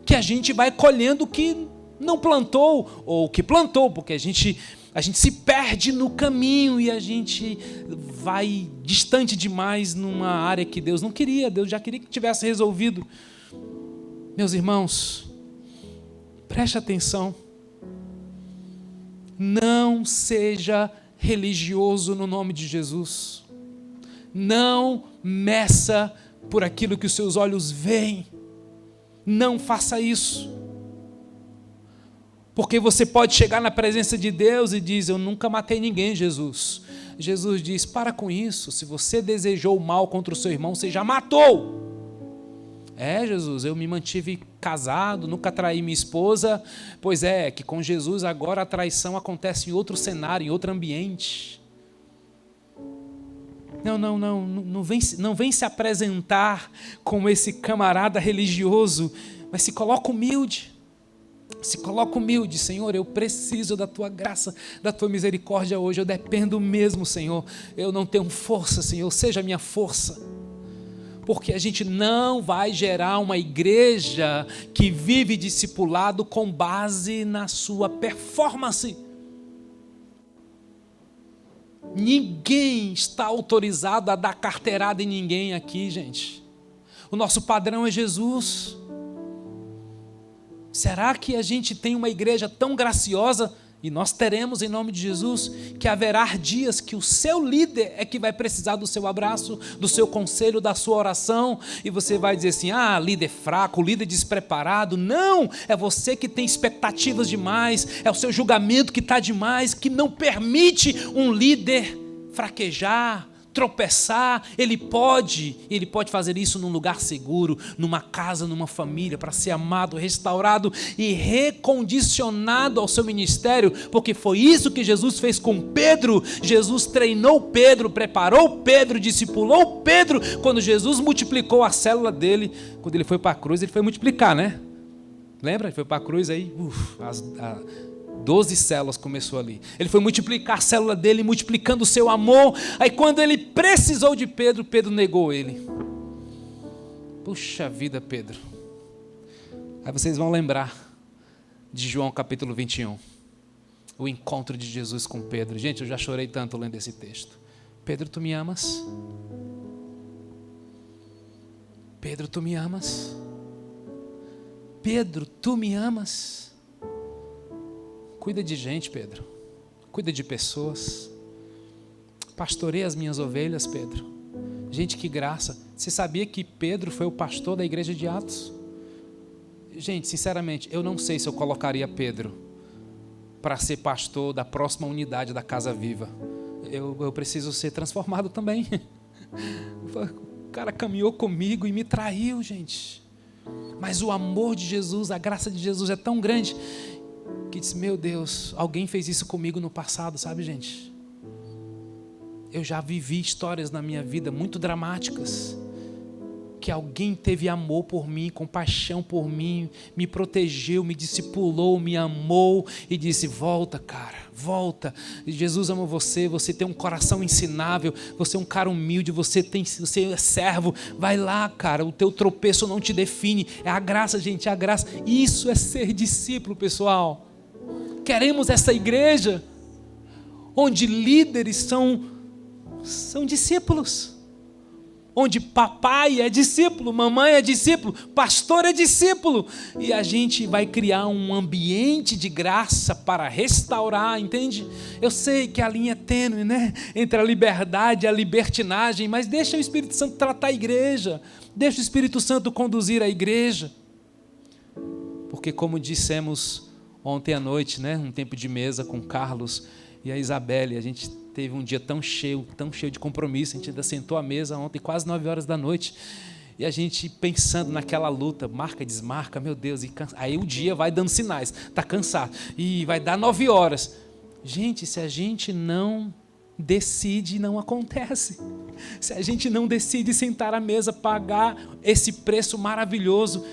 que a gente vai colhendo o que não plantou, ou que plantou, porque a gente se perde no caminho e a gente vai distante demais numa área que Deus não queria, Deus já queria que tivesse resolvido. Meus irmãos, preste atenção, não seja religioso no nome de Jesus, não meça por aquilo que os seus olhos veem, não faça isso, porque você pode chegar na presença de Deus e dizer, eu nunca matei ninguém, Jesus. Jesus diz, para com isso, se você desejou o mal contra o seu irmão, você já matou. Jesus, eu me mantive casado, nunca traí minha esposa. Pois é, que com Jesus agora a traição acontece em outro cenário, em outro ambiente. Não vem se apresentar como esse camarada religioso, mas se coloca humilde. Se coloca humilde, Senhor, eu preciso da Tua graça, da Tua misericórdia hoje, eu dependo mesmo, Senhor, eu não tenho força, Senhor, seja a minha força, porque a gente não vai gerar uma igreja que vive discipulado com base na sua performance. Ninguém está autorizado a dar carteirada em ninguém aqui, gente. O nosso padrão é Jesus. Será que a gente tem uma igreja tão graciosa, e nós teremos em nome de Jesus, que haverá dias que o seu líder é que vai precisar do seu abraço, do seu conselho, da sua oração, e você vai dizer assim, líder fraco, líder despreparado. Não, é você que tem expectativas demais, é o seu julgamento que está demais, que não permite um líder fraquejar, tropeçar. Ele pode fazer isso num lugar seguro, numa casa, numa família, para ser amado, restaurado e recondicionado ao seu ministério, porque foi isso que Jesus fez com Pedro. Jesus treinou Pedro, preparou Pedro, discipulou Pedro. Quando Jesus multiplicou a célula dele, quando ele foi para a cruz, ele foi multiplicar, né? Lembra? Ele foi para a cruz aí, 12 células começou ali. Ele foi multiplicar a célula dele, multiplicando o seu amor. Aí quando ele precisou de Pedro, Pedro negou ele. Puxa vida, Pedro. Aí vocês vão lembrar de João capítulo 21. O encontro de Jesus com Pedro. Gente, eu já chorei tanto lendo esse texto. Pedro, tu me amas? Pedro, tu me amas? Pedro, tu me amas? Cuida de gente, Pedro. Cuida de pessoas. Pastoreia as minhas ovelhas, Pedro. Gente, que graça. Você sabia que Pedro foi o pastor da igreja de Atos? Gente, sinceramente, eu não sei se eu colocaria Pedro para ser pastor da próxima unidade da Casa Viva. Eu preciso ser transformado também. O cara caminhou comigo e me traiu, gente. Mas o amor de Jesus, a graça de Jesus é tão grande que diz, meu Deus, alguém fez isso comigo no passado, sabe, gente? Eu já vivi histórias na minha vida muito dramáticas, que alguém teve amor por mim, compaixão por mim, me protegeu, me discipulou, me amou e disse, volta, cara, volta. Jesus ama você, você tem um coração ensinável, você é um cara humilde, você é servo, vai lá, cara, o teu tropeço não te define, é a graça, gente, é a graça. Isso é ser discípulo, pessoal. Queremos essa igreja onde líderes são discípulos, onde papai é discípulo, mamãe é discípulo, pastor é discípulo, e a gente vai criar um ambiente de graça para restaurar, entende? Eu sei que a linha é tênue, né? Entre a liberdade e a libertinagem, mas deixa o Espírito Santo tratar a igreja, deixa o Espírito Santo conduzir a igreja, porque como dissemos ontem à noite, né, um tempo de mesa com Carlos e a Isabelle, a gente teve um dia tão cheio de compromisso, a gente ainda sentou à mesa ontem, quase 9 horas da noite, e a gente pensando naquela luta, marca, desmarca, meu Deus, aí o dia vai dando sinais, está cansado, e vai dar 9 horas. Gente, se a gente não decide, não acontece. Se a gente não decide sentar à mesa, pagar esse preço maravilhoso,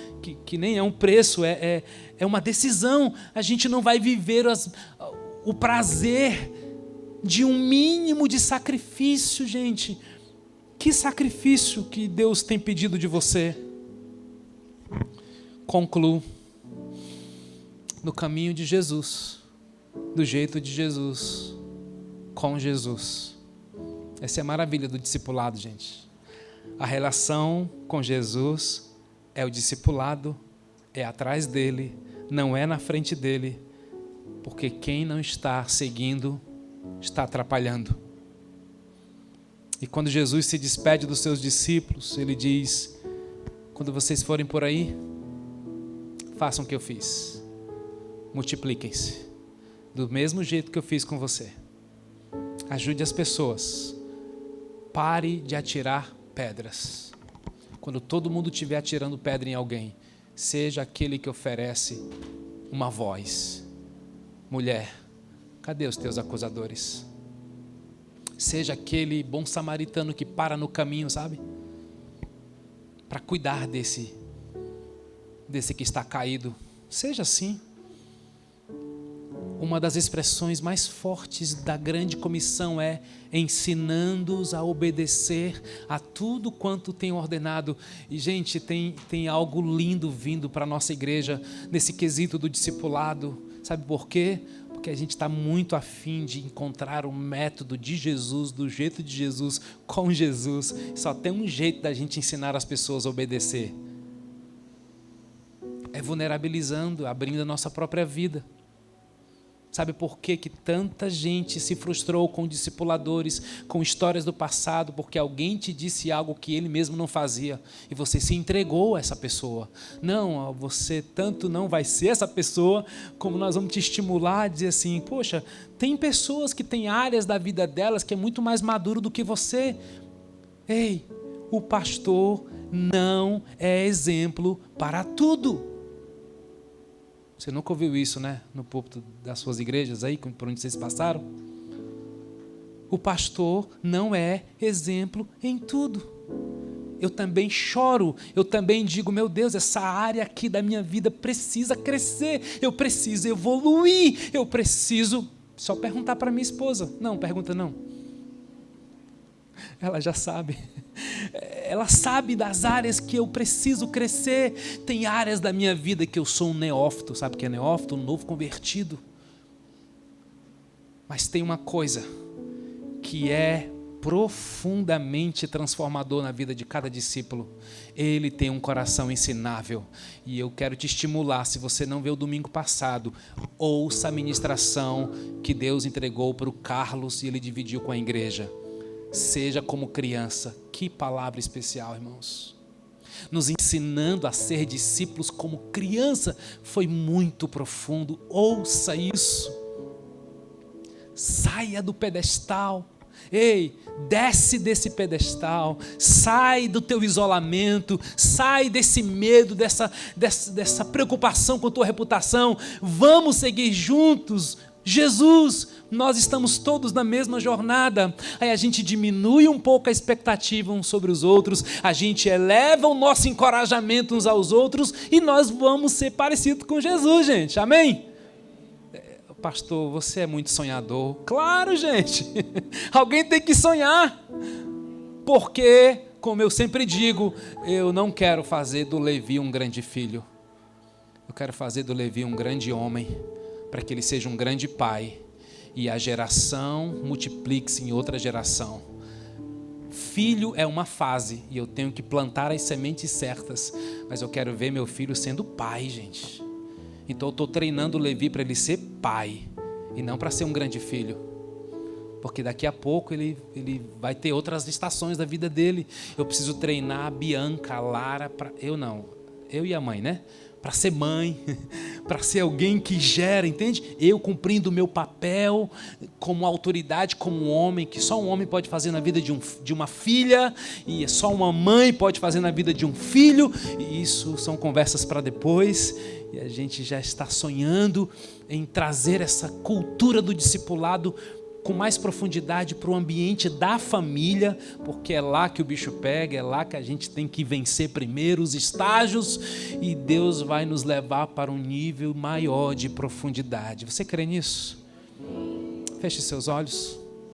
que nem é um preço, é uma decisão, a gente não vai viver o prazer de um mínimo de sacrifício, gente. Que sacrifício que Deus tem pedido de você? Concluo. No caminho de Jesus, do jeito de Jesus, com Jesus. Essa é a maravilha do discipulado, gente. A relação com Jesus é o discipulado, é atrás dele, não é na frente dele, porque quem não está seguindo está atrapalhando. E quando Jesus se despede dos seus discípulos, ele diz, quando vocês forem por aí, façam o que eu fiz, multipliquem-se, do mesmo jeito que eu fiz com você. Ajude as pessoas. Pare de atirar pedras. Quando todo mundo estiver atirando pedra em alguém, seja aquele que oferece uma voz. Mulher, cadê os teus acusadores? Seja aquele bom samaritano que para no caminho, sabe? Para cuidar desse que está caído. Seja assim. Uma das expressões mais fortes da grande comissão é ensinando-os a obedecer a tudo quanto tem ordenado. E, gente, tem algo lindo vindo para a nossa igreja nesse quesito do discipulado. Sabe por quê? Porque a gente está muito afim de encontrar o método de Jesus, do jeito de Jesus, com Jesus. Só tem um jeito da gente ensinar as pessoas a obedecer. É vulnerabilizando, abrindo a nossa própria vida. Sabe por que tanta gente se frustrou com discipuladores, com histórias do passado? Porque alguém te disse algo que ele mesmo não fazia e você se entregou a essa pessoa. Não, você tanto não vai ser essa pessoa, como nós vamos te estimular a dizer assim, poxa, tem pessoas que têm áreas da vida delas que é muito mais maduro do que você. Ei, o pastor não é exemplo para tudo. Você nunca ouviu isso, né? No púlpito das suas igrejas aí, por onde vocês passaram? O pastor não é exemplo em tudo. Eu também choro, eu também digo, meu Deus, essa área aqui da minha vida precisa crescer, eu preciso evoluir, eu preciso... Só perguntar para minha esposa. Não, pergunta não. Ela já sabe. Ela sabe das áreas que eu preciso crescer. Tem áreas da minha vida que eu sou um neófito. Sabe o que é neófito? Um novo convertido. Mas tem uma coisa que é profundamente transformador na vida de cada discípulo. Ele tem um coração ensinável. E eu quero te estimular, se você não viu o domingo passado, ouça a ministração que Deus entregou para o Carlos e ele dividiu com a igreja. Seja como criança. Que palavra especial, irmãos. Nos ensinando a ser discípulos como criança. Foi muito profundo. Ouça isso. Saia do pedestal. Ei, desce desse pedestal. Sai do teu isolamento. Sai desse medo, dessa preocupação com a tua reputação. Vamos seguir juntos. Jesus, nós estamos todos na mesma jornada. Aí a gente diminui um pouco a expectativa uns sobre os outros, a gente eleva o nosso encorajamento uns aos outros e nós vamos ser parecidos com Jesus, gente. Amém? Pastor, você é muito sonhador. Claro, gente. Alguém tem que sonhar. Porque, como eu sempre digo, eu não quero fazer do Levi um grande filho. Eu quero fazer do Levi um grande homem, para que ele seja um grande pai e a geração multiplique-se em outra geração. Filho é uma fase e eu tenho que plantar as sementes certas, mas eu quero ver meu filho sendo pai, gente. Então eu estou treinando o Levi para ele ser pai e não para ser um grande filho, porque daqui a pouco ele vai ter outras estações da vida dele. Eu preciso treinar a Bianca, a Lara, eu e a mãe, né? Para ser mãe, para ser alguém que gera, entende? Eu cumprindo o meu papel como autoridade, como homem, que só um homem pode fazer na vida de uma filha, e só uma mãe pode fazer na vida de um filho, e isso são conversas para depois, e a gente já está sonhando em trazer essa cultura do discipulado com mais profundidade para o ambiente da família, porque é lá que o bicho pega, é lá que a gente tem que vencer primeiro os estágios e Deus vai nos levar para um nível maior de profundidade. Você crê nisso? Feche seus olhos.